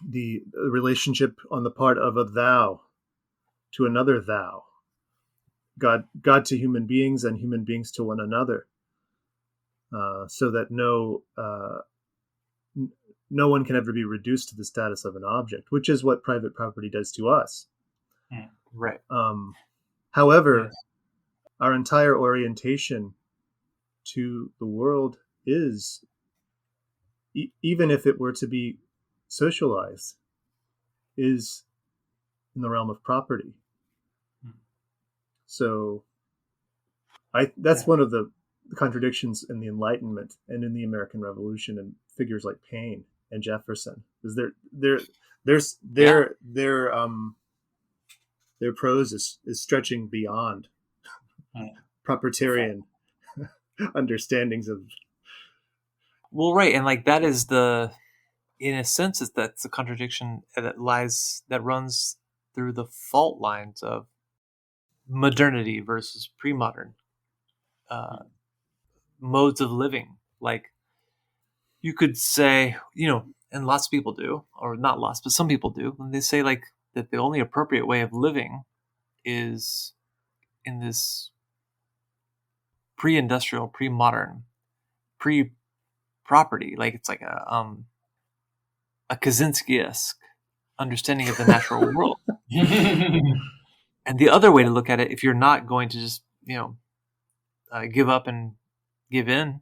the relationship on the part of a thou to another thou, God to human beings and human beings to one another, so that no one can ever be reduced to the status of an object, which is what private property does to us. Right. However, our entire orientation to the world is, even if it were to be socialized, is in the realm of property. So that's one of the contradictions in the Enlightenment and in the American Revolution, and figures like Paine and Jefferson, is their prose is stretching beyond propertarian understandings of. Well, right, and like that is in a sense, that's the contradiction that runs through the fault lines of modernity versus pre-modern modes of living. Like, you could say, and lots of people do, or not lots, but some people do, and they say like that the only appropriate way of living is in this pre-industrial, pre-modern, pre-property. Like, it's like a Kaczynski-esque understanding of the natural world. And the other way to look at it, if you're not going to just, give up and give in.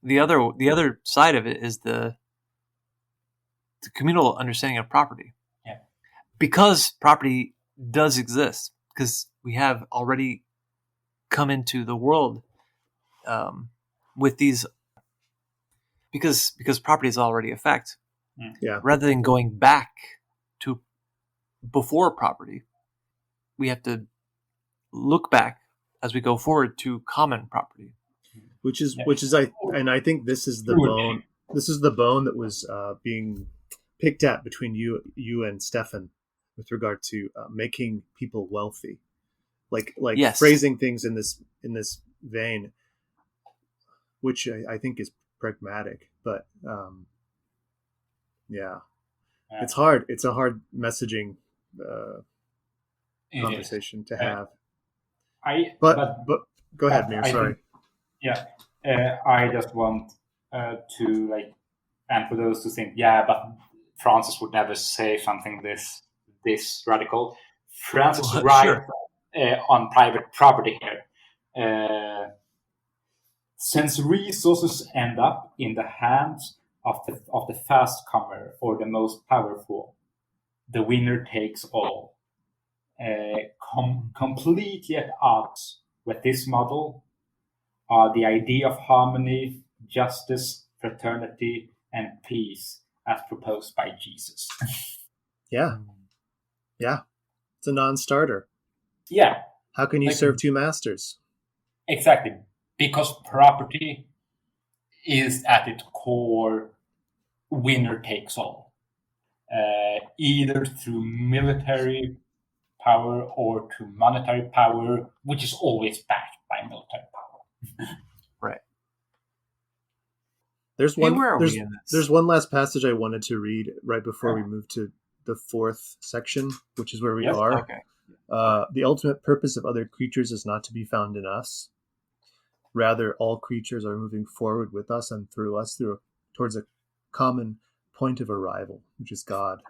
The other side of it is the communal understanding of property. Yeah. Because property does exist, because we have already come into the world with these, because property is already a fact. Yeah. Rather than going back to before property, we have to look back as we go forward to common property. Which is I think this is the bone. This is the bone that was being picked at between you and Stefan with regard to making people wealthy, like Yes. phrasing things in this vein, which I think is pragmatic, but it's hard. It's a hard messaging conversation to have. But go ahead, Mir. Sorry. I just want to and for those who think, but Francis would never say something this radical. Francis is right on private property here. Since resources end up in the hands of the fast comer or the most powerful, the winner takes all. Completely at odds with this model are the idea of harmony, justice, fraternity, and peace as proposed by Jesus. Yeah. It's a non-starter. Yeah. How can you serve two masters? Exactly. Because property is at its core winner takes all. Either through military power or to monetary power, which is always backed by military power. Right. There's one last passage I wanted to read right before we move to the fourth section, which is where we are. Okay. The ultimate purpose of other creatures is not to be found in us. Rather, all creatures are moving forward with us and through us towards a common point of arrival, which is God,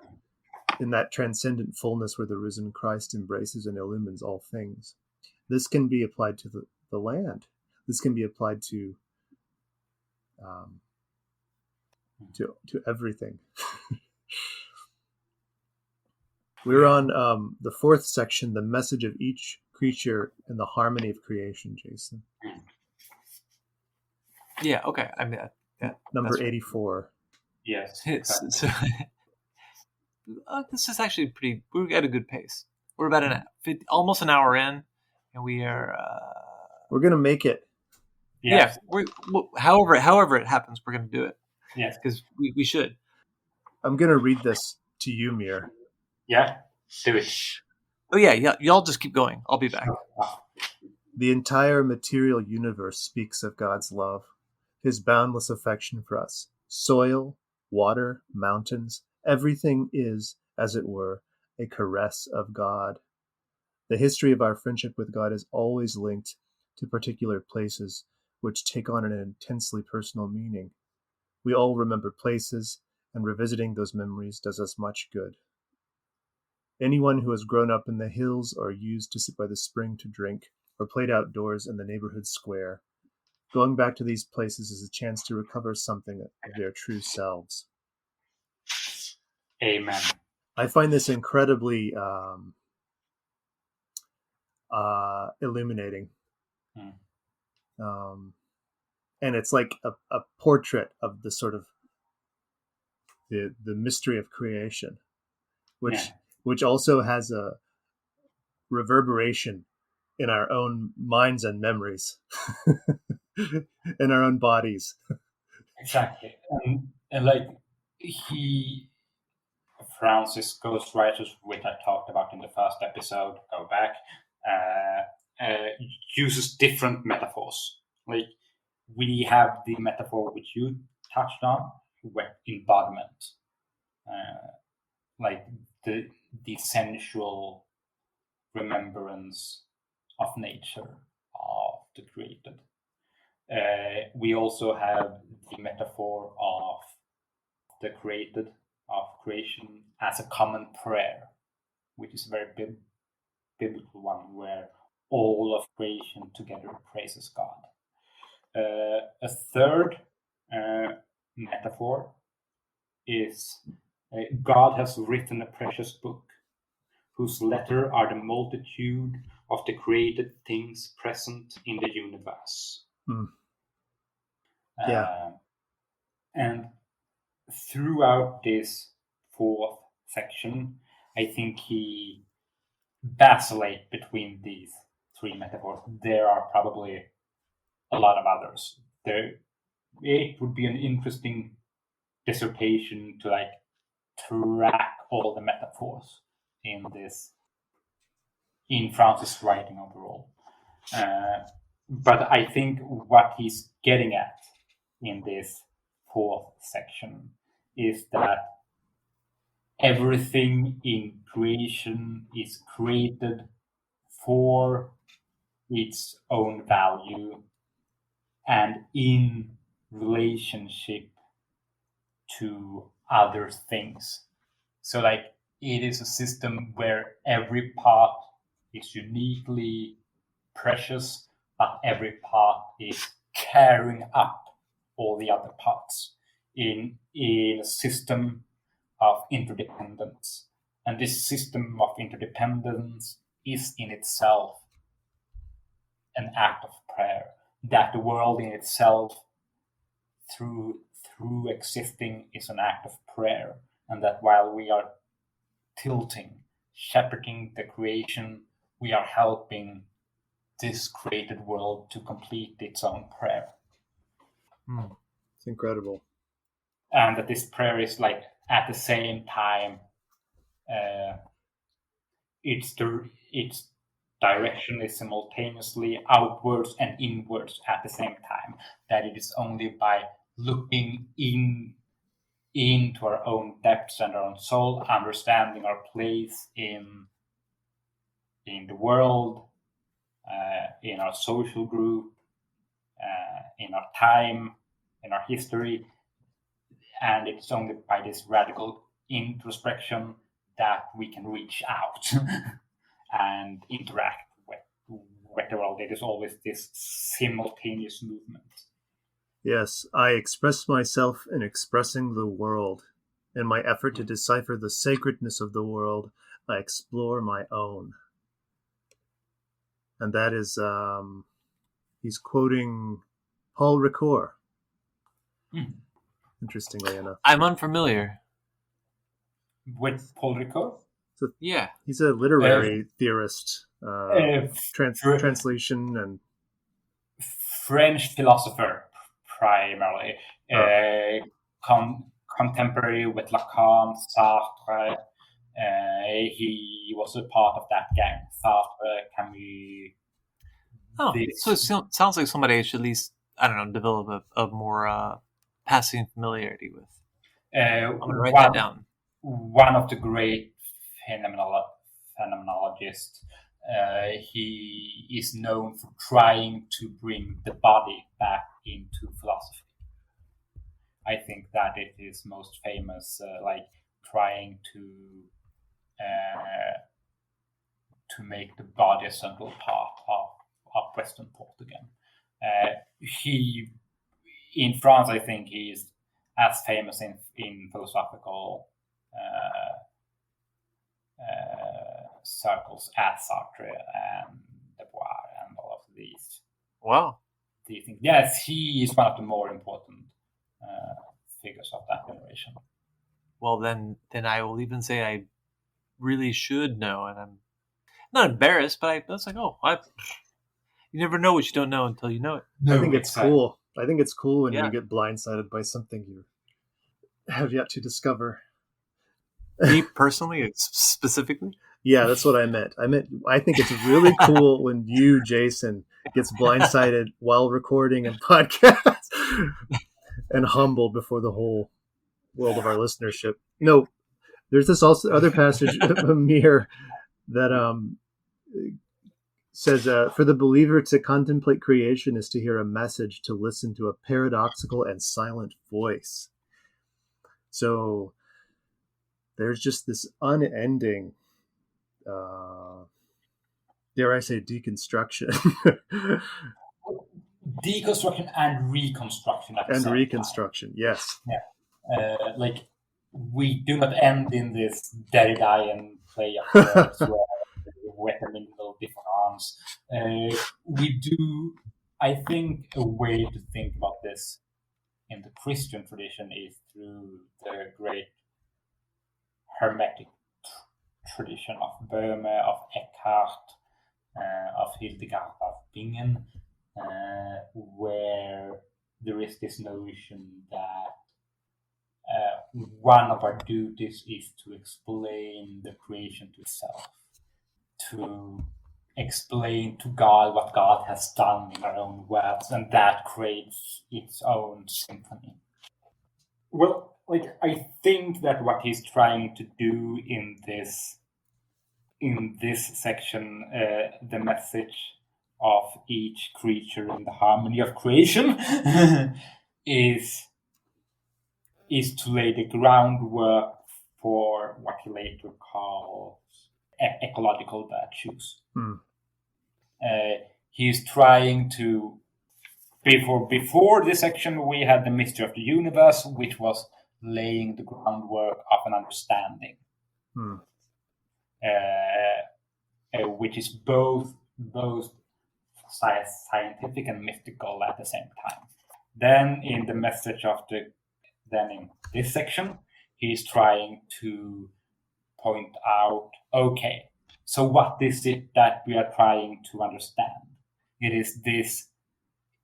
in that transcendent fullness where the risen Christ embraces and illumines all things. This can be applied to the land. This can be applied to everything. We're on the fourth section, the message of each creature and the harmony of creation, Jason. Yeah, okay. I mean, number 84. Yes. So, this is actually we're at a good pace. We're about almost an hour in, and we are... we're going to make it. Yeah. However it happens, we're going to do it. Yes. Because we should. I'm going to read this to you, Mir. Yeah, do it. Oh, yeah. Y'all just keep going. I'll be back. The entire material universe speaks of God's love, his boundless affection for us. Soil, water, mountains, everything is, as it were, a caress of God. The history of our friendship with God is always linked to particular places which take on an intensely personal meaning. We all remember places, and revisiting those memories does us much good. Anyone who has grown up in the hills or used to sit by the spring to drink, or played outdoors in the neighborhood square, going back to these places is a chance to recover something of their true selves. Amen. I find this incredibly illuminating. And it's like a portrait of the sort of the mystery of creation, which also has a reverberation in our own minds and memories, in our own bodies. Exactly. And like Francis ghostwriters, which I talked about in the first episode, go back, uses different metaphors. Like we have the metaphor which you touched on, with embodiment, like the sensual remembrance of nature, of the created. We also have the metaphor of the created, of creation, as a common prayer, which is a very biblical one, where all of creation together praises God. A third metaphor is God has written a precious book, whose letter are the multitude of the created things present in the universe. Yeah. And throughout this fourth section, I think he vacillates between these three metaphors. There are probably a lot of others. It would be an interesting dissertation to like track all the metaphors in Francis' writing overall. But I think what he's getting at in this fourth section is that everything in creation is created for its own value and in relationship to other things. So like it is a system where every part is uniquely precious, but every part is carrying up all the other parts in a system of interdependence. And this system of interdependence is in itself an act of prayer, that the world in itself through existing is an act of prayer, and that while we are shepherding the creation, we are helping this created world to complete its own prayer. It's incredible. And that this prayer is like at the same time its direction is simultaneously outwards and inwards at the same time. That it is only by looking into our own depths and our own soul, understanding our place in the world, in our social group, in our time, in our history, and it's only by this radical introspection that we can reach out and interact with the world. It is always this simultaneous movement. Yes, I express myself in expressing the world. In my effort to decipher the sacredness of the world, I explore my own. And that is, he's quoting Paul Ricoeur. Interestingly enough. I'm unfamiliar with Paul Ricoeur. So yeah, he's a literary theorist, translation and French philosopher primarily, contemporary with Lacan, Sartre. He was a part of that gang, Sartre, Camus. So it sounds like somebody I should at least, I don't know, develop a more passing familiarity with. I'm going to write that down. One of the great phenomenologists. He is known for trying to bring the body back into philosophy. I think that it is most famous, like trying to make the body a central part of Western thought again. In France, I think he is as famous in philosophical circles as Sartre and Devoir and all of these. Wow. Do you think? Yes, he is one of the more important figures of that generation. Well, then I will even say I really should know, and I'm not embarrassed, but it's like, you never know what you don't know until you know it. I think it's cool. I think it's cool when you get blindsided by something you have yet to discover. Me personally, specifically? Yeah, that's what I meant. I think it's really cool when you, Jason, gets blindsided while recording a podcast and humbled before the whole world of our listenership. No, there's this other passage of Amir that says, for the believer to contemplate creation is to hear a message, to listen to a paradoxical and silent voice. So there's just this unending, dare I say, deconstruction. deconstruction and reconstruction at the And same reconstruction, yes. time. Like, we do not end in this Derridian play of words where we intermingle different arms. We do, I think, a way to think about this in the Christian tradition is through the great Hermetic tradition of Böhme, of Eckhart, of Hildegard of Bingen, where there is this notion that one of our duties is to explain the creation to itself, to explain to God what God has done in our own words, and that creates its own symphony. Well, like, I think that what he's trying to do in this section, the message of each creature in the harmony of creation, is to lay the groundwork for what he later calls ecological virtues. He's trying to, before this section, we had the mystery of the universe, which was laying the groundwork of an understanding, which is both scientific and mystical at the same time. Then in the message of in this section, he's trying to point out, okay, so what is it that we are trying to understand? It is this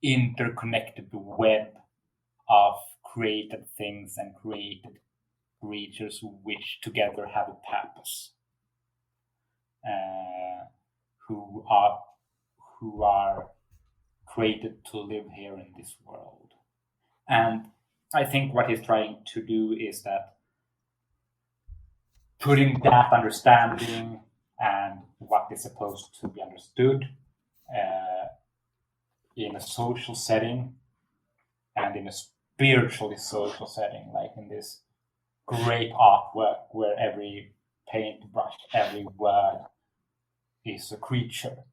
interconnected web of created things and created creatures which together have a purpose, who are created to live here in this world. And I think what he's trying to do is that putting that understanding and what is supposed to be understood in a social setting and in a spiritually social setting, like in this great artwork where every paintbrush, every word is a creature,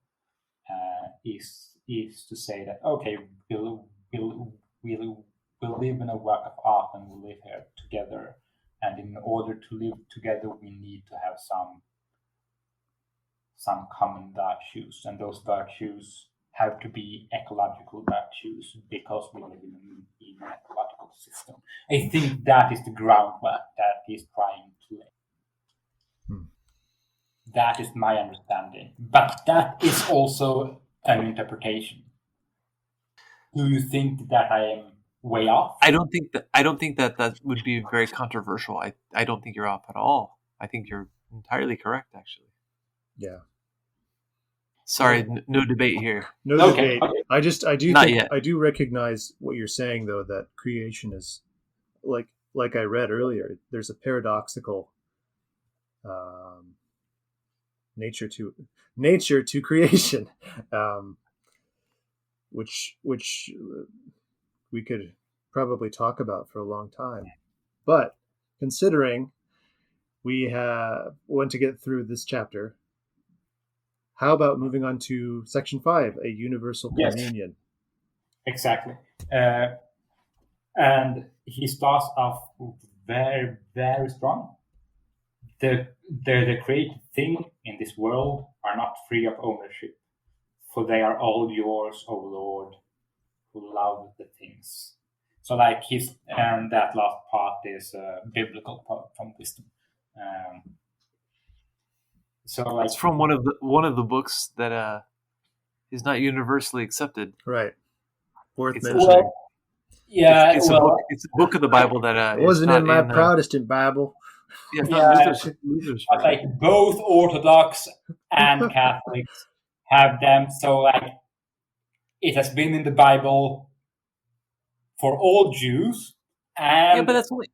is to say that, okay, we'll live in a work of art and we'll live here together. And in order to live together, we need to have some common virtues. And those virtues have to be ecological virtues because we live in an ecological system. I think that is the groundwork that he's trying to lay. That is my understanding. But that is also an interpretation. Do you think that I am way off? I don't think that would be very controversial. I don't think you're off at all. I think you're entirely correct, actually. Yeah. Sorry, no debate here. No debate. Okay. I do recognize what you're saying, though, that creation is like I read earlier. There's a paradoxical nature to creation, which we could probably talk about for a long time. But considering we want to get through this chapter, how about moving on to section 5, a universal communion? Exactly. And he starts off very, very strong. The created thing in this world are not free of ownership, for they are all yours, O Lord, who love the things. So like and that last part is a biblical quote from Wisdom. So like, it's from one of the books that is not universally accepted. Right. Worth mentioning. It's a book of the Bible that wasn't in my Protestant Bible. Luther's but like both Orthodox and Catholics have them. So like it has been in the Bible for all Jews, and but that's only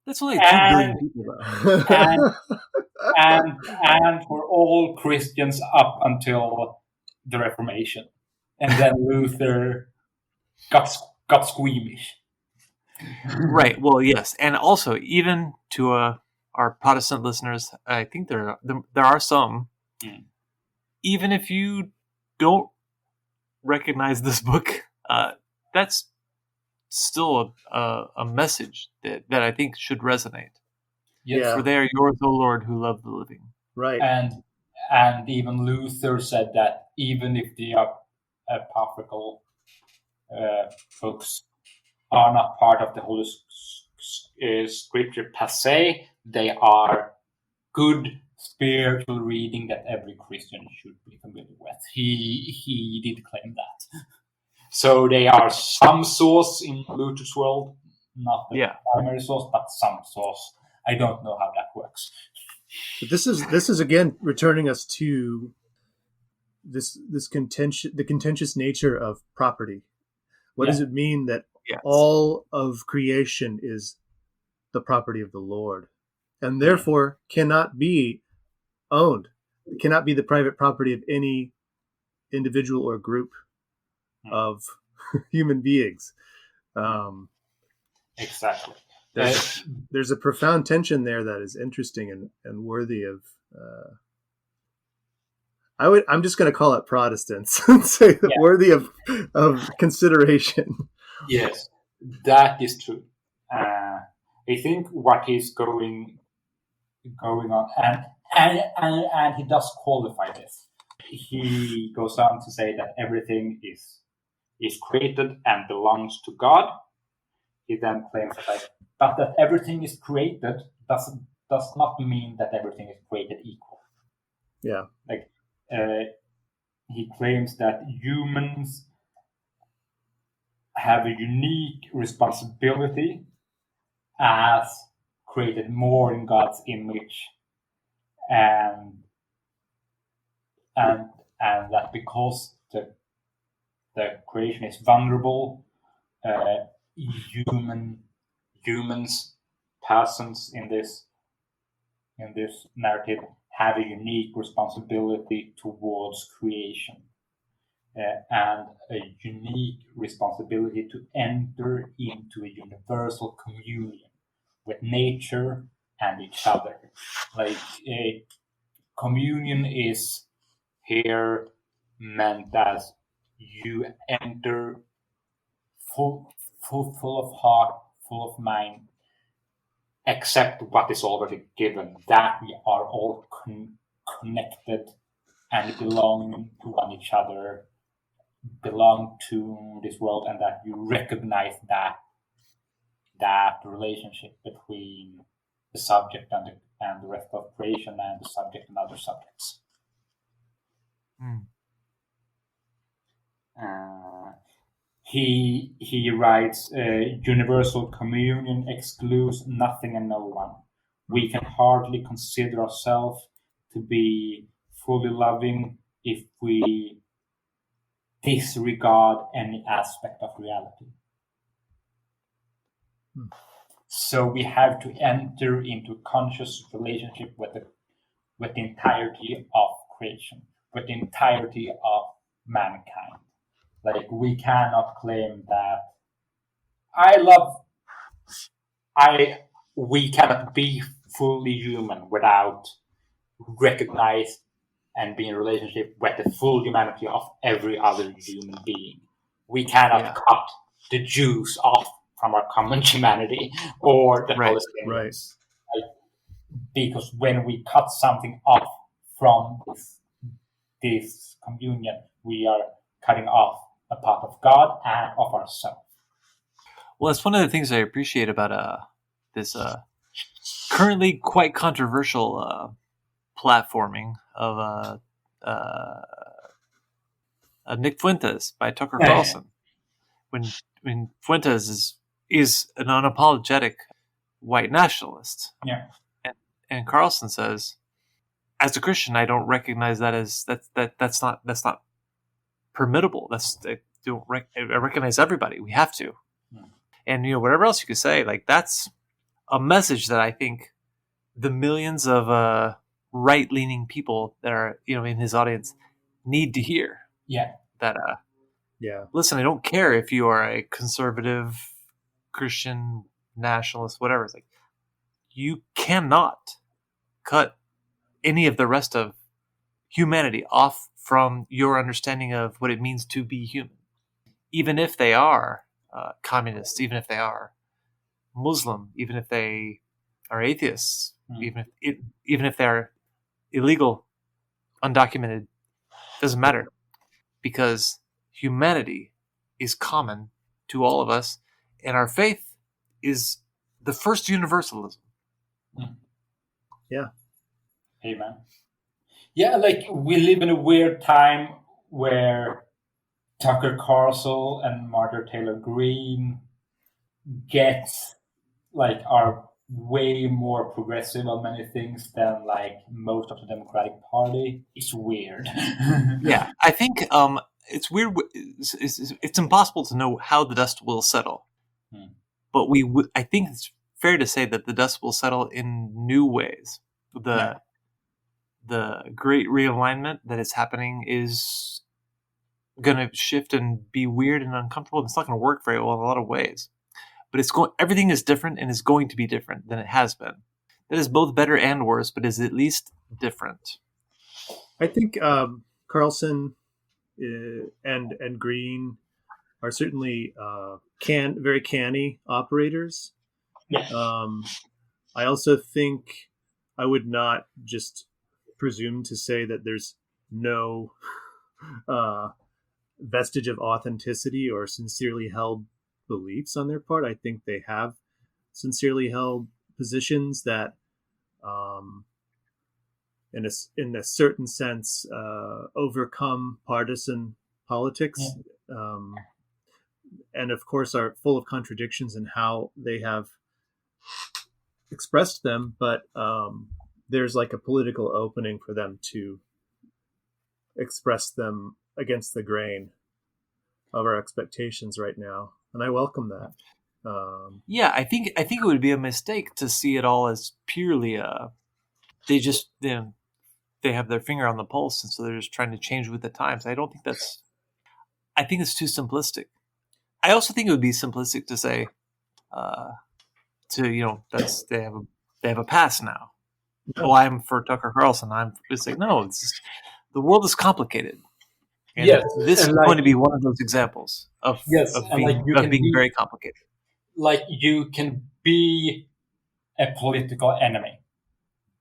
2 billion people though. and for all Christians up until the Reformation, and then Luther got squeamish. Right. Well, yes, and also even to our Protestant listeners, I think there are some. Even if you don't recognize this book, that's still a message that I think should resonate. Yes. Yeah. For they are yours, O Lord, who love the living. Right. And even Luther said that even if the apocryphal books are not part of the Holy Scripture per se, they are good spiritual reading that every Christian should be familiar with. He did claim that. So they are some source in Luther's world, not the primary source, but some source. I don't know how that works. But this is again returning us to this the contentious nature of property. What does it mean that all of creation is the property of the Lord, and therefore cannot be owned? It cannot be the private property of any individual or group of human beings. Exactly. There's a profound tension there that is interesting and worthy of. I'm just going to call it Protestants and say that worthy of consideration. Yes, that is true. I think what is going on, and he does qualify this. He goes on to say that everything is created and belongs to God. He then claims but that everything is created does not mean that everything is created equal. Yeah. He claims that humans have a unique responsibility as created more in God's image, and that because the creation is vulnerable, persons in this narrative have a unique responsibility towards creation, and a unique responsibility to enter into a universal communion with nature and each other. Communion is here meant as you enter full of heart, full of mind, accept what is already given, that we are all connected and belong to one each other, belong to this world, and that you recognize that relationship between the subject and the rest of creation, and the subject and other subjects. He writes, universal communion excludes nothing and no one. We can hardly consider ourselves to be fully loving if we disregard any aspect of reality. So we have to enter into a conscious relationship with the entirety of creation, with the entirety of mankind. We cannot claim that we cannot be fully human without recognize and be in relationship with the full humanity of every other human being. We cannot cut the Jews off from our common humanity, or the Palestinians. Because when we cut something off from this communion, we are cutting off a part of God and of ourselves. Well, it's one of the things I appreciate about this currently quite controversial platforming of Nick Fuentes by Tucker Carlson. When Fuentes is an unapologetic white nationalist, and Carlson says, as a Christian, I don't recognize that as that's not permittable. I recognize everybody. We have to. And whatever else you could say, that's a message that I think the millions of right-leaning people that are in his audience need to hear. Listen, I don't care if you are a conservative, Christian, nationalist, whatever. It's you cannot cut any of the rest of humanity off from your understanding of what it means to be human. even if they are communists, even if they are Muslim, even if they are atheists, even if they're illegal, undocumented, doesn't matter, because humanity is common to all of us, and our faith is the first universalism. Yeah. Amen. Yeah, like we live in a weird time where Tucker Carlson and Marjorie Taylor Greene are way more progressive on many things than like most of the Democratic Party. It's weird. Yeah, I think it's weird. It's impossible to know how the dust will settle, but I think it's fair to say that the dust will settle in new ways. The great realignment that is happening is going to shift and be weird and uncomfortable. It's not going to work very well in a lot of ways, but everything is different and is going to be different than it has been. That is both better and worse, but is at least different. I think Carlson and Green are certainly very canny operators. Yes. I also think I would not just presume to say that there's no vestige of authenticity or sincerely held beliefs on their part. I think they have sincerely held positions that, in a certain sense, overcome partisan politics, and of course are full of contradictions in how they have expressed them. But there's like a political opening for them to express them against the grain of our expectations right now, and I welcome that. Yeah, I think it would be a mistake to see it all as purely they have their finger on the pulse, and so they're just trying to change with the times. I think it's too simplistic. I also think it would be simplistic to say they have a pass now. Oh, I'm for Tucker Carlson. It's like, no, the world is complicated. And this is going to be one of those examples of being very complicated. Like you can be a political enemy,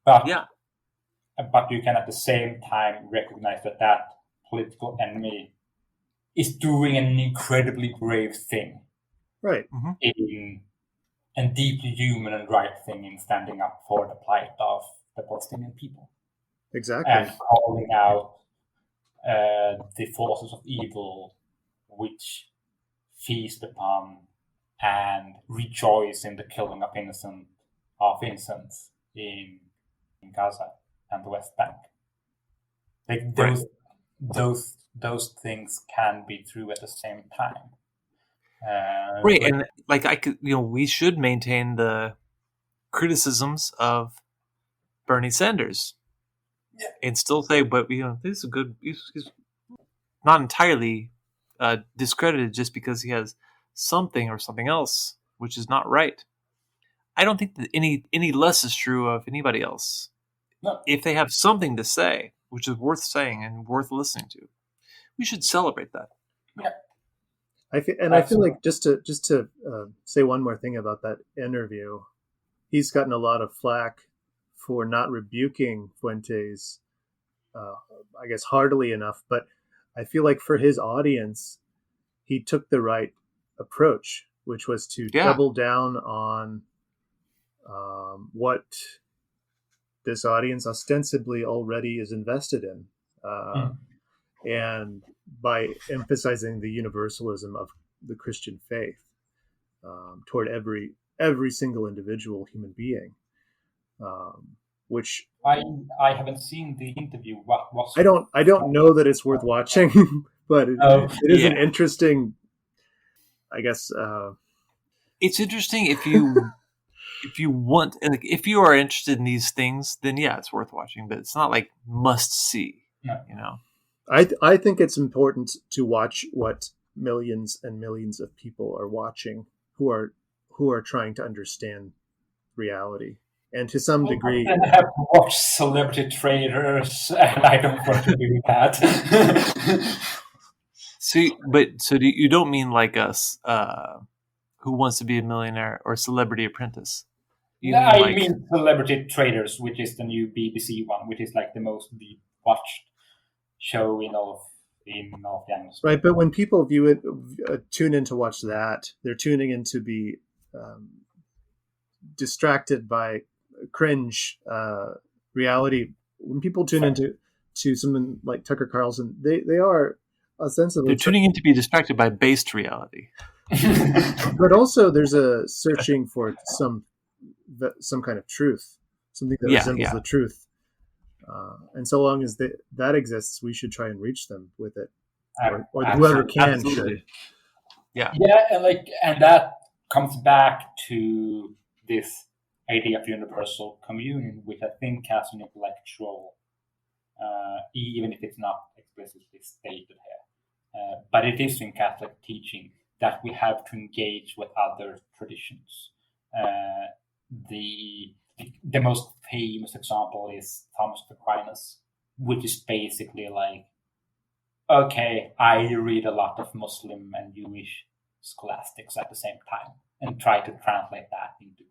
but you can at the same time recognize that political enemy is doing an incredibly brave thing, right? And deeply human and right thing in standing up for the plight of the Palestinian people. Exactly. And calling out the forces of evil which feast upon and rejoice in the killing of innocents in Gaza and the West Bank. Like those things can be true at the same time. Right, and we should maintain the criticisms of Bernie Sanders, and still say, but this is a good. He's not entirely discredited just because he has something or something else which is not right. I don't think that any less is true of anybody else. No. If they have something to say which is worth saying and worth listening to, we should celebrate that. Yeah. I feel like just to say one more thing about that interview, he's gotten a lot of flack for not rebuking Fuentes, I guess heartily enough. But I feel like for his audience, he took the right approach, which was to double down on what this audience ostensibly already is invested in. And by emphasizing the universalism of the Christian faith toward every single individual human being, which I haven't seen the interview. What was I don't know that it's worth watching, but it is an interesting. I guess it's interesting if you want, like, if you are interested in these things, then it's worth watching. But it's not like must see. No. I think it's important to watch what millions and millions of people are watching who are trying to understand reality, and to some degree. Then I have to watch Celebrity Traders, and I don't want to do that. You don't mean like us, Who Wants to Be a Millionaire or Celebrity Apprentice? You No, mean I like mean Celebrity Traders, which is the new BBC one, which is like the most watched show in all of the animals. Right, but when people view it, tune in to watch that, they're tuning in to be distracted by cringe reality. When people tune into someone like Tucker Carlson, they are ostensibly they're tuning in to be distracted by based reality. but also there's a searching for some kind of truth, something that resembles the truth. And so long as that exists, we should try and reach them with it, or whoever can should. Yeah, and that comes back to this idea of universal communion, which I think has an intellectual, even if it's not explicitly stated here, but it is in Catholic teaching that we have to engage with other traditions. The most famous example is Thomas Aquinas, which is basically like, okay, I read a lot of Muslim and Jewish scholastics at the same time and try to translate that into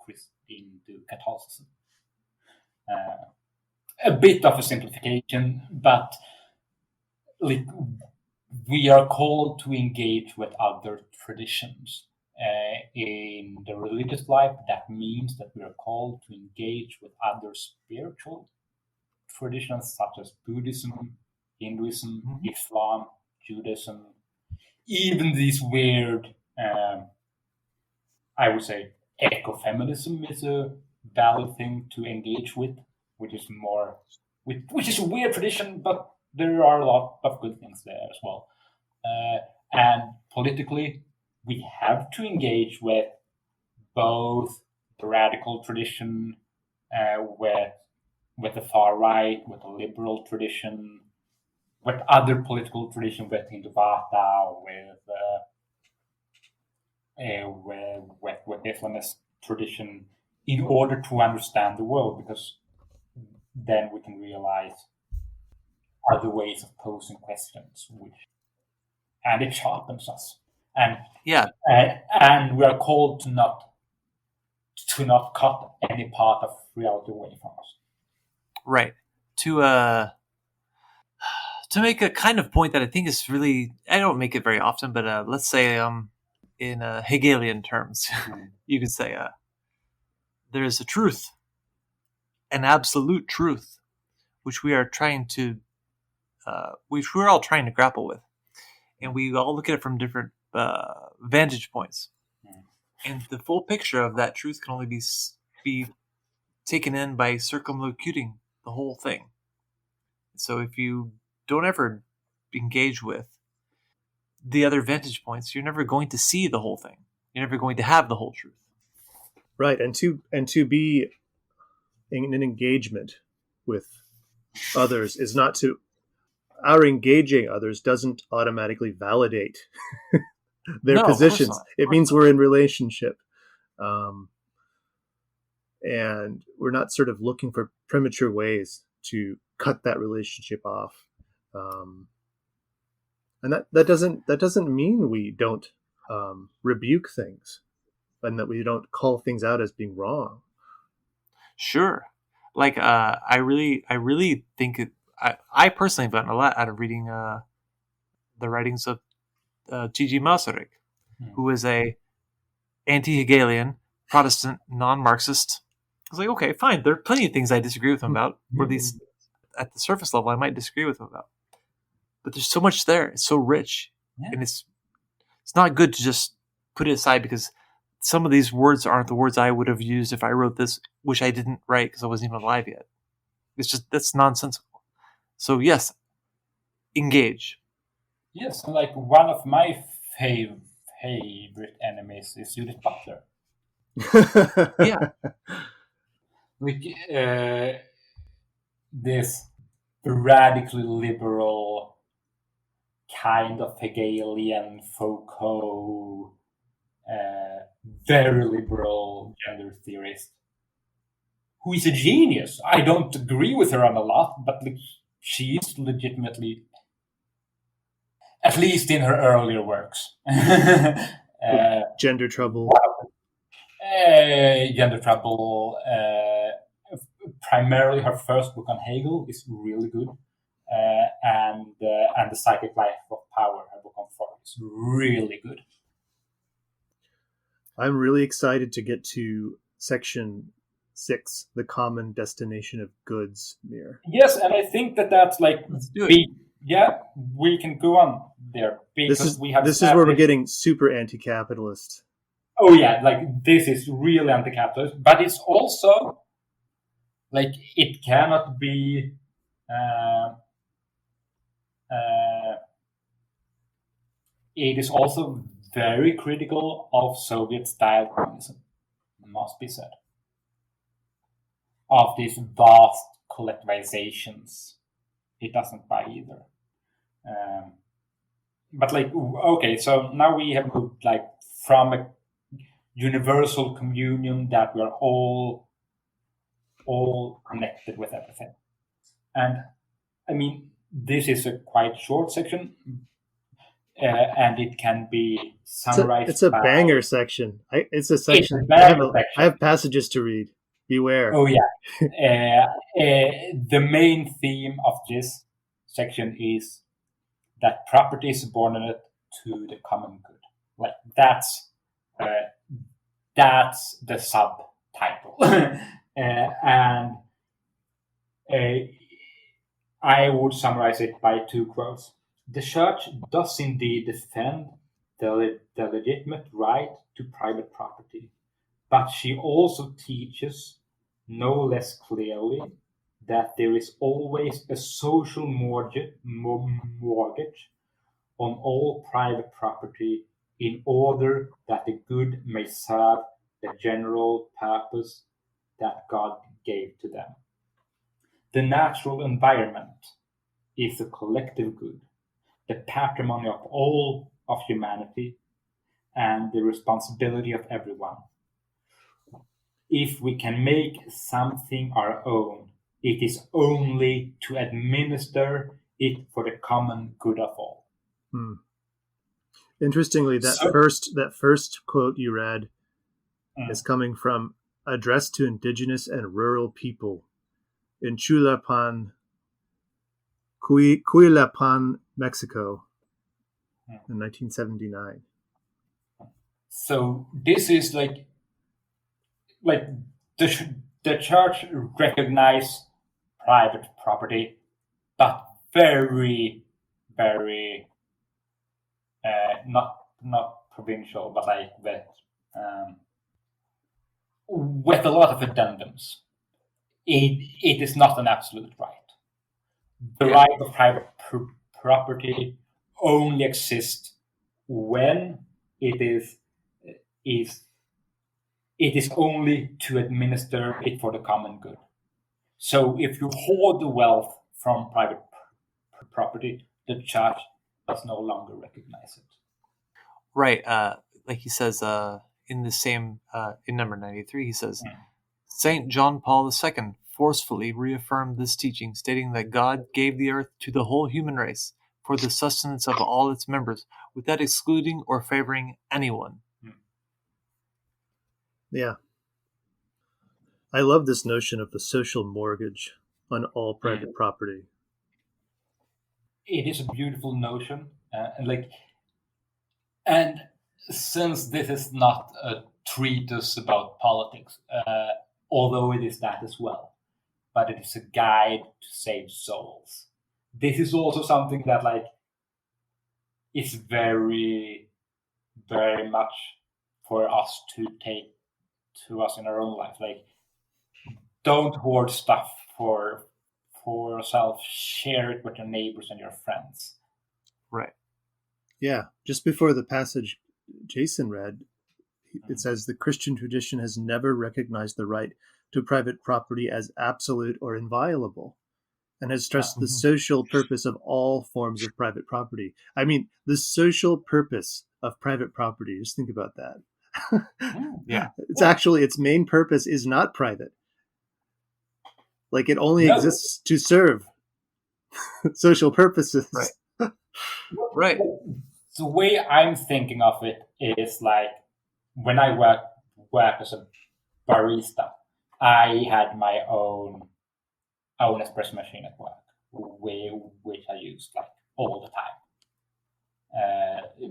Catholicism. A bit of a simplification, but like, we are called to engage with other traditions. In the religious life, that means that we are called to engage with other spiritual traditions such as Buddhism, Hinduism, Islam, Judaism, even these weird, I would say, ecofeminism is a valid thing to engage with, which is a weird tradition, but there are a lot of good things there as well. And politically, we have to engage with both the radical tradition, with the far right, with the liberal tradition, with other political tradition, with Hindutva, with Islamist tradition, in order to understand the world, because then we can realize other ways of posing questions, and it sharpens us. And we are called to not cut any part of reality away from us. Right. To make a kind of point that I think is really, I don't make it very often, but let's say in Hegelian terms, you could say there is a truth, an absolute truth, which we are trying to, which we're all trying to grapple with, and we all look at it from different vantage points, and the full picture of that truth can only be taken in by circumlocuting the whole thing. So if you don't ever engage with the other vantage points, you're never going to see the whole thing. You're never going to have the whole truth. Right, and to be in an engagement with others is not to. Our engaging others doesn't automatically validate their positions. It means we're in relationship, and we're not sort of looking for premature ways to cut that relationship off. And that doesn't mean we don't rebuke things, and that we don't call things out as being wrong. Sure, like I really think it. I personally have gotten a lot out of reading the writings of Gigi Masaryk, who is a anti-Hegelian Protestant non-Marxist. I was like, okay, fine. There are plenty of things I disagree with him about, or at least at the surface level, I might disagree with him about. But there's so much there. It's so rich, and it's not good to just put it aside because some of these words aren't the words I would have used if I wrote this, which I didn't write because I wasn't even alive yet. It's just, that's nonsensical. So yes, engage. Yes, like one of my favorite enemies is Judith Butler. Yeah. Like this radically liberal kind of Hegelian Foucault, very liberal gender theorist, who is a genius. I don't agree with her on a lot, but like, she is legitimately at least in her earlier works. Gender trouble. Gender trouble. Primarily, her first book on Hegel is really good, and the Psychic Life of Power, her book on Freud, is really good. I'm really excited to get to section 6, the common destination of goods, Mir. Yes, and I think that's like Let's do it. Yeah, we can go on there because this is where we're getting super anti-capitalist. Oh yeah, like this is really anti-capitalist, but it's also like it cannot be. It is also very critical of Soviet-style communism, must be said. Of these vast collectivizations, it doesn't buy either. But like, okay, so now we have moved like from a universal communion that we are all connected with everything. And I mean, this is a quite short section, and it can be summarized. It's a banger section. It's a section. It's a banger section. I have passages to read. Beware. Oh yeah. The main theme of this section is that property is subordinate to the common good. Like that's the subtitle, and I would summarize it by 2 quotes. The church does indeed defend the legitimate right to private property, but she also teaches no less clearly that there is always a social mortgage on all private property in order that the good may serve the general purpose that God gave to them. The natural environment is a collective good, the patrimony of all of humanity, and the responsibility of everyone. If we can make something our own, it is only to administer it for the common good of all. Interestingly, that first quote you read is coming from Address to Indigenous and Rural People in Cuilapan, Mexico, in 1979. So this is like the church recognize private property, but very, very not provincial, but like with a lot of addendums. It is not an absolute right. The right of private property only exists when it is only to administer it for the common good. So if you hoard the wealth from private property, the church does no longer recognize it. Right. Like he says in the same, in number 93, he says, St. John Paul II forcefully reaffirmed this teaching, stating that God gave the earth to the whole human race for the sustenance of all its members, without excluding or favoring anyone. Yeah. I love this notion of the social mortgage on all private property. It is a beautiful notion, and since this is not a treatise about politics, although it is that as well, but it is a guide to save souls. This is also something that is very, very much for us to take to us in our own life. Like, don't hoard stuff for yourself. Share it with your neighbors and your friends. Right. Yeah. Just before the passage Jason read, it says the Christian tradition has never recognized the right to private property as absolute or inviolable, and has stressed the social purpose of all forms of private property. I mean, the social purpose of private property, just think about that. Yeah. It's actually, its main purpose is not private. Like, it only exists to serve social purposes. Right. Right. The way I'm thinking of it is like when I work as a barista, I had my own espresso machine at work, which I used like all the time.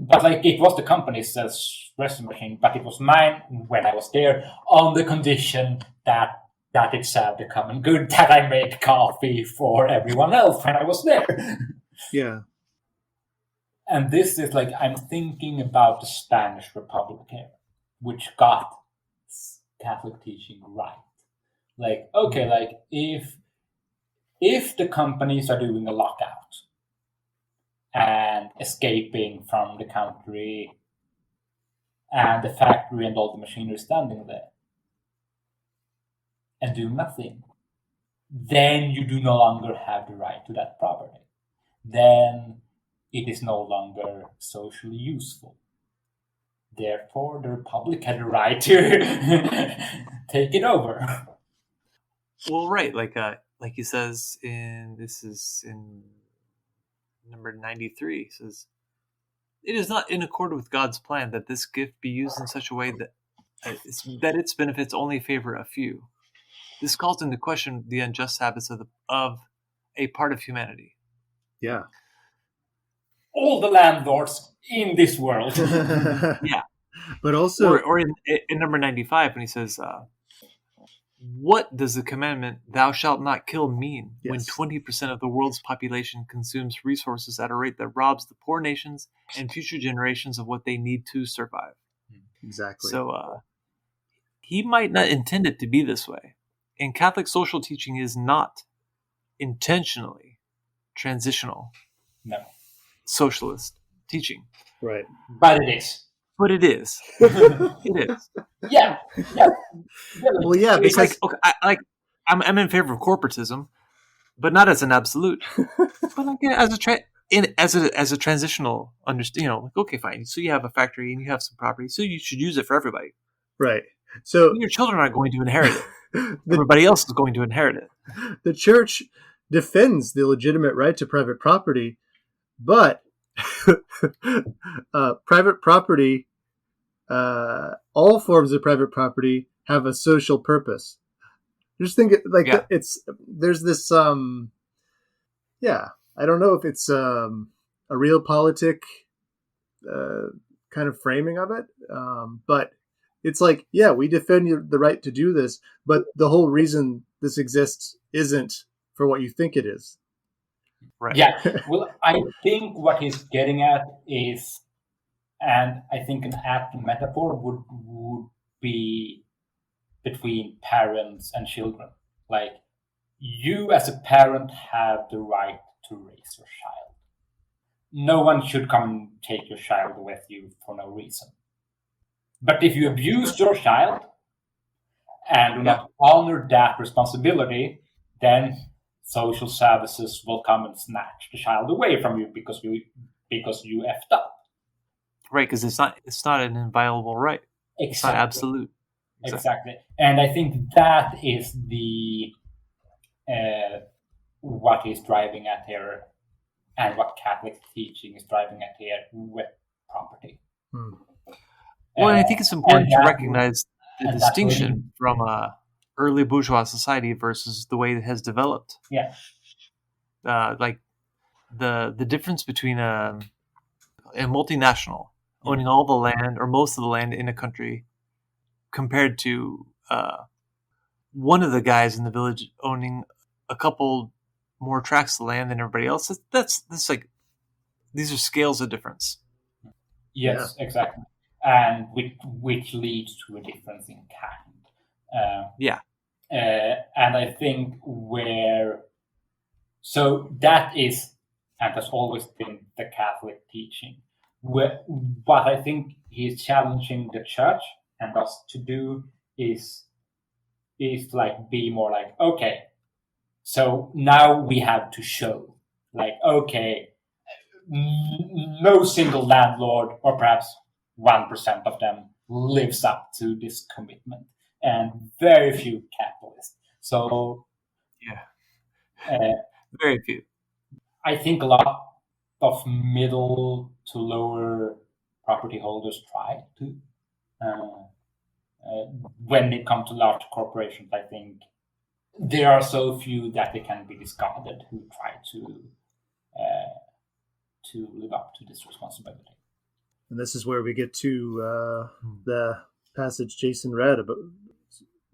But like it was the company's espresso machine, but it was mine when I was there on the condition that it served the common good that I made coffee for everyone else when I was there. Yeah. And this is like I'm thinking about the Spanish Republic here, which got Catholic teaching right. Like, okay, like if the companies are doing a lockout and escaping from the country and the factory and all the machinery standing there and do nothing, then you do no longer have the right to that property. Then it is no longer socially useful. Therefore, the Republic had the right to take it over. Well, right, like he says this is in number 93. He says, "It is not in accord with God's plan that this gift be used in such a way that its benefits only favor a few. This calls into question the unjust habits of a part of humanity." Yeah. All the landlords in this world. Yeah. But also, or in number 95, when he says, "What does the commandment, 'Thou shalt not kill,' mean when Yes. 20% of the world's population consumes resources at a rate that robs the poor nations and future generations of what they need to survive?" exactly. So he might not intend it to be this way. And Catholic social teaching is not intentionally transitional No. socialist teaching. Right. But it is. But it is. It is. Yeah. Well, yeah, It's because like, okay, I'm in favor of corporatism, but not as an absolute. But like as a transitional understanding, like, okay, fine. So you have a factory and you have some property, so you should use it for everybody. right. So Your children aren't going to inherit it. Everybody else is going to inherit it. the church defends the legitimate right to private property, but private property, all forms of private property have a social purpose. Just think like Yeah. there's this I don't know if it's a realpolitik kind of framing of it, but it's like, yeah, we defend the right to do this, but the whole reason this exists isn't for what you think it is. Right. Yeah. Well, I think what he's getting at is, and I think an apt metaphor would be between parents and children. Like, you as a parent have the right to raise your child. No one should come and take your child with you for no reason. But if you abuse your child and do not honor that responsibility, then social services will come and snatch the child away from you because you effed up. Right, because it's not an inviolable right. Exactly. It's not absolute. Exactly. And I think that is the what is driving at here, and what Catholic teaching is driving at here with property. Well, and I think it's important to that recognize the and distinction from early bourgeois society versus the way it has developed. Yeah. Like the difference between a multinational owning all the land or most of the land in a country compared to one of the guys in the village owning a couple more tracts of land than everybody else. That's like, these are scales of difference. Yes, exactly. And which leads to a difference in kind. And I think so that is, and has always been, the Catholic teaching. What I think he's challenging the church and us to do is like be more like, okay, so now we have to show, like, okay, no single landlord, or perhaps 1% of them, lives up to this commitment, and very few capitalists. So very few. I think a lot of middle to lower property holders try to. When it comes to large corporations, I think there are so few that they can be discarded who try to live up to this responsibility. And this is where we get to the passage Jason read about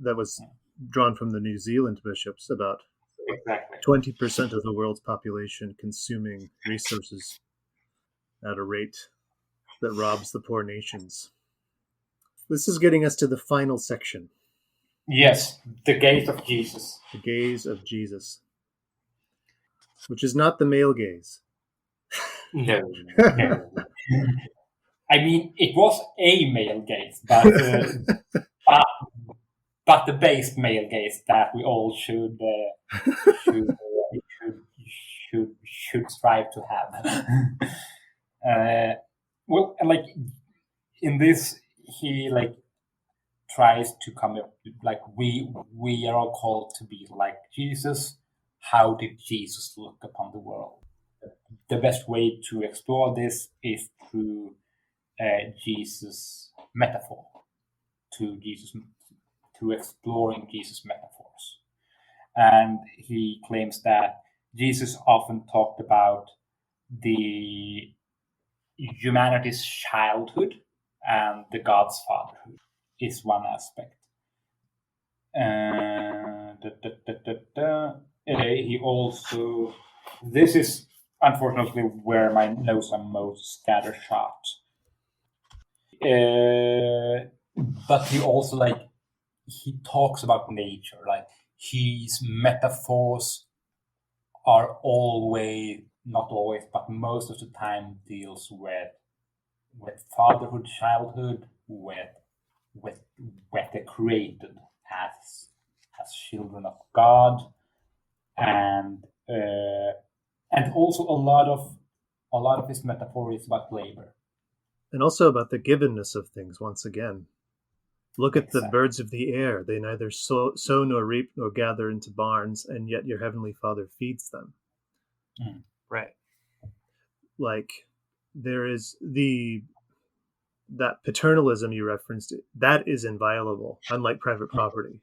that was drawn from the New Zealand bishops about Exactly. 20% of the world's population consuming resources at a rate that robs the poor nations. This is getting us to the final section. Yes, the gaze of Jesus. The gaze of Jesus, which is not the male gaze. No. I mean, it was a male gaze, but the base male gaze that we all should strive to have. Well, like in this, he like tries to come up like we are all called to be like Jesus. How did Jesus look upon the world? The best way to explore this is through Jesus' metaphor, to exploring Jesus' metaphors. And he claims that Jesus often talked about the humanity's childhood and the God's fatherhood is one aspect. He also, this is unfortunately where my notes are most scattershot. But he also he talks about nature, like his metaphors are always, not always, but most of the time deals with fatherhood, childhood, with the created as children of God, and also a lot of his metaphor is about labor. And also about the givenness of things, once again. Look at the birds of the air. They neither sow nor reap nor gather into barns, and yet your heavenly Father feeds them. Mm. Right. Like, there is that paternalism you referenced, that is inviolable, unlike private property.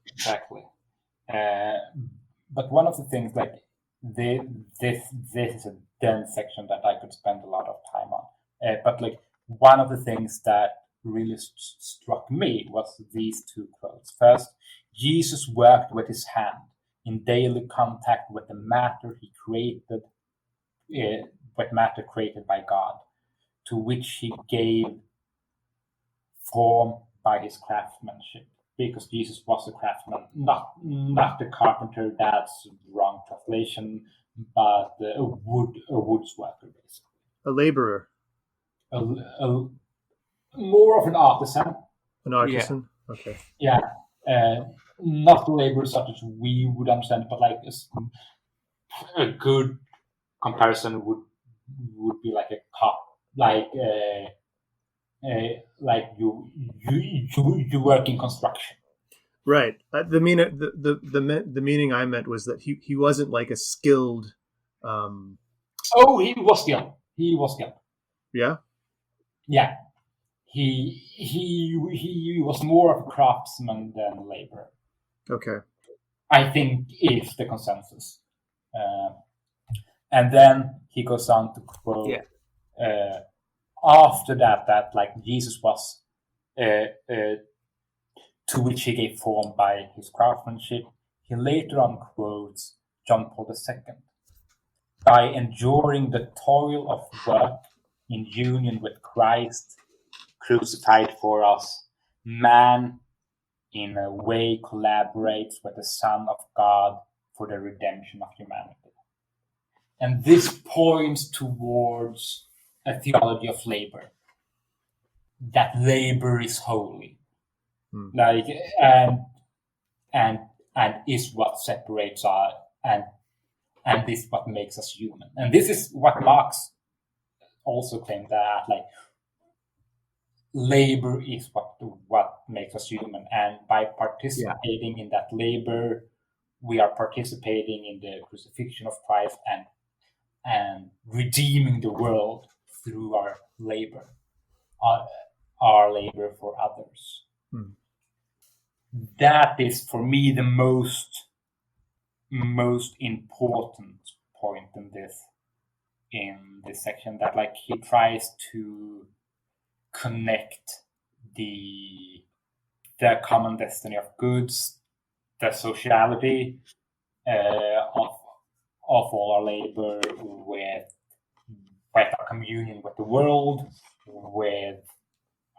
Exactly. But one of the things, this is a dense section that I could spend a lot of time on. But one of the things that really struck me was these two quotes. First, Jesus worked with his hand in daily contact with the matter he created, with matter created by God, to which he gave form by his craftsmanship. Because Jesus was a craftsman, not the carpenter. That's wrong translation, but a woods worker, basically. A laborer. More of an artisan. An artisan? Yeah. Okay. Yeah. Not the laborer such as we would understand, but a good comparison would be like a cop, you work in construction. Right. The meaning I meant was that he wasn't like a skilled. Oh, he was skilled. Yeah. Yeah. He was more of a craftsman than a laborer. Okay. I think is the consensus. And then he goes on to quote. Yeah. After that Jesus was, to which he gave form by his craftsmanship, he later on quotes John Paul II. By enduring the toil of work in union with Christ, crucified for us, man in a way collaborates with the Son of God for the redemption of humanity. And this points towards a theology of labor, that labor is holy, and is what separates us, and this is what makes us human. And this is what Marx also claimed, that labor is what makes us human, and by participating in that labor, we are participating in the crucifixion of Christ and redeeming the world through our labor, our labor for others. That is, for me, the most important point in this section, that like he tries to connect the common destiny of goods, the sociality of all our labor with our communion with the world, with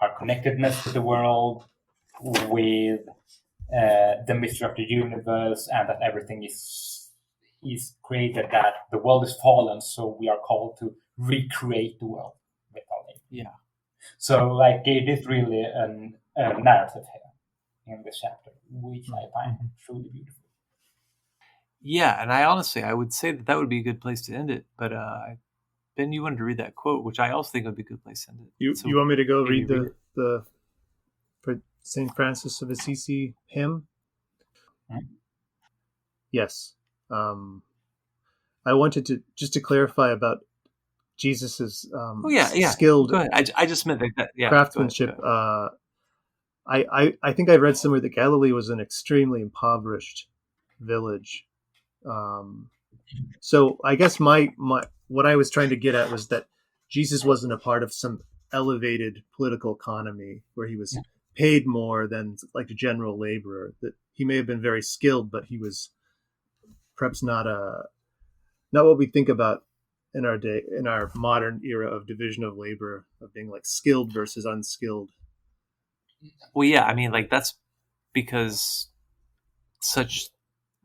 our connectedness with the world, with the mystery of the universe, and that everything is created, that the world is fallen, so we are called to recreate the world with our labor. Yeah. So like it is really a narrative here in this chapter, which I find truly beautiful. Yeah, and I would say that would be a good place to end it. But Ben, you wanted to read that quote, which I also think would be a good place to end it. You want me to go read the St. Francis of Assisi hymn? Yes. I wanted to clarify about Jesus's skilled. Go ahead. I just meant that. Yeah, craftsmanship. Go ahead. I think I read somewhere that Galilee was an extremely impoverished village. So I guess my what I was trying to get at was that Jesus wasn't a part of some elevated political economy where he was paid more than like a general laborer. That he may have been very skilled, but he was perhaps not what we think about in our day, in our modern era of division of labor, of being like skilled versus unskilled. Well, yeah, I mean, like that's because such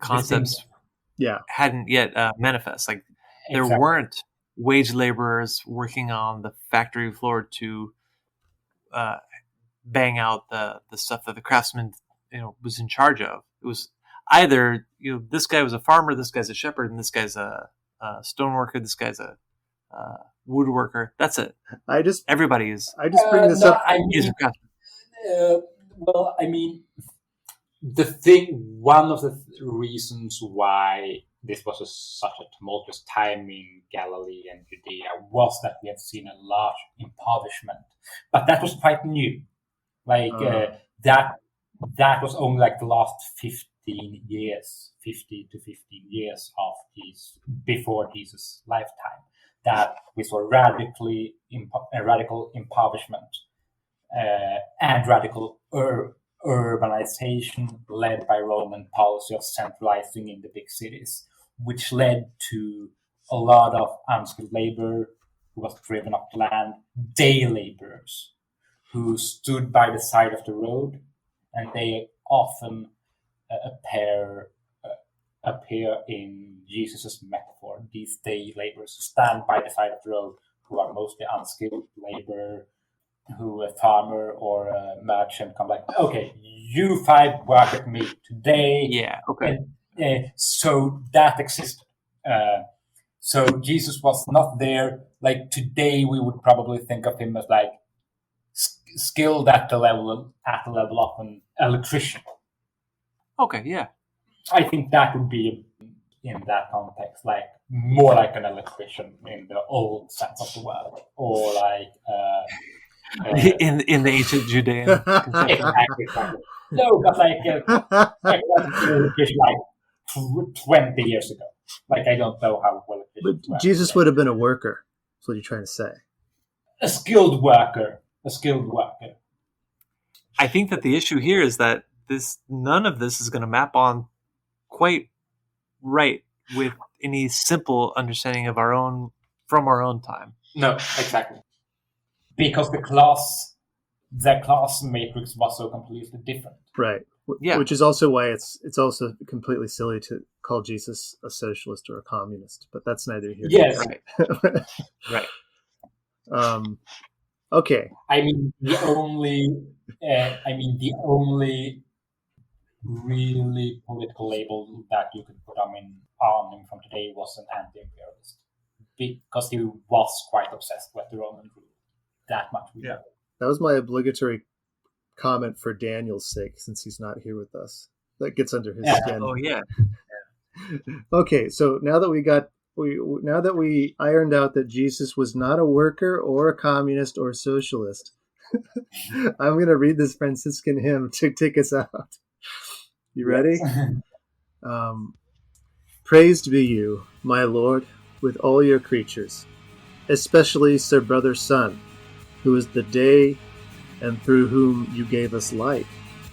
concepts hadn't yet manifest. Like there weren't wage laborers working on the factory floor to bang out the stuff that the craftsman was in charge of. It was either this guy was a farmer, this guy's a shepherd, and this guy's a stoneworker, this guy's a woodworker. That's it. I just bring this up. Well, I mean, one of the reasons why this was such a tumultuous time in Galilee and Judea was that we had seen a large impoverishment, but that was quite new. Like that was only like the last 50 to 15 years of before Jesus' lifetime, that we saw radical impoverishment and radical urbanization led by Roman policy of centralizing in the big cities, which led to a lot of unskilled labor who was driven off the land, day laborers who stood by the side of the road, and they often appear in Jesus' metaphor. These day laborers who stand by the side of the road, who are mostly unskilled labor, who a farmer or a merchant come like, okay, you 5 work with me today. Yeah, okay. And, so that existed. So Jesus was not there. Like today, we would probably think of him as like skilled at the level of an electrician. Okay, yeah. I think that would be in that context, like more like an electrician in the old sense of the word, or like in the ancient Judean conception. Exactly. No, but like electrician like 20 years ago. Like I don't know how well electricians But Jesus would have been a worker. That's what you're trying to say. A skilled worker. I think that the issue here is that none of this is going to map on quite right with any simple understanding of from our own time. No, exactly. Because the class matrix was so completely different. Right. Yeah. Which is also why it's also completely silly to call Jesus a socialist or a communist, but that's neither here nor there. Right. Okay. I mean, the only really political label that you could put on him from today was an anti-imperialist, because he was quite obsessed with the Roman rule. That much we know. That was my obligatory comment for Daniel's sake, since he's not here with us. That gets under his skin. Oh yeah. Okay, so now that we ironed out that Jesus was not a worker or a communist or a socialist, I'm going to read this Franciscan hymn to take us out. You ready? Praised be you, my Lord, with all your creatures, especially Sir Brother Sun, who is the day and through whom you gave us light,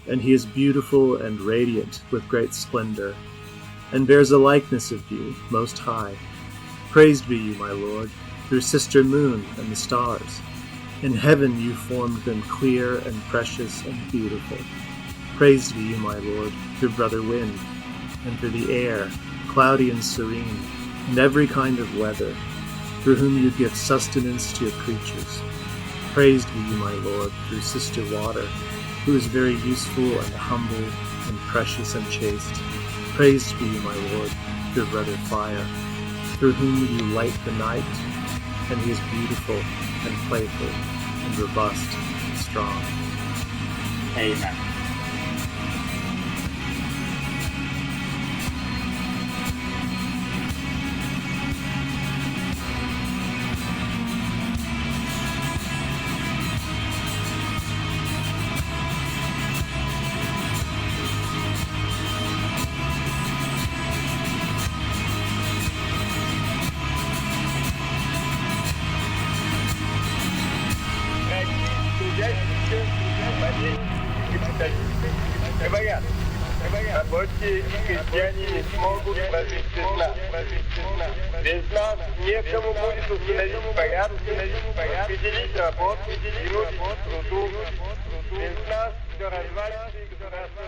and he is beautiful and radiant with great splendor, and bears a likeness of you, most high. Praised be you, my Lord, through Sister Moon and the stars. In heaven you formed them clear and precious and beautiful. Praised be you, my Lord, through Brother Wind, and through the air, cloudy and serene, and every kind of weather, through whom you give sustenance to your creatures. Praised be you, my Lord, through Sister Water, who is very useful and humble and precious and chaste. Praised be you, my Lord, through Brother Fire, through whom you light the night, and he is beautiful and playful and robust and strong. Amen. Рабочие и крестьяне не смогут прожить без нас. Без нас некому будет установить порядок, определить работу, вернуть труду. Без нас все развалится и государство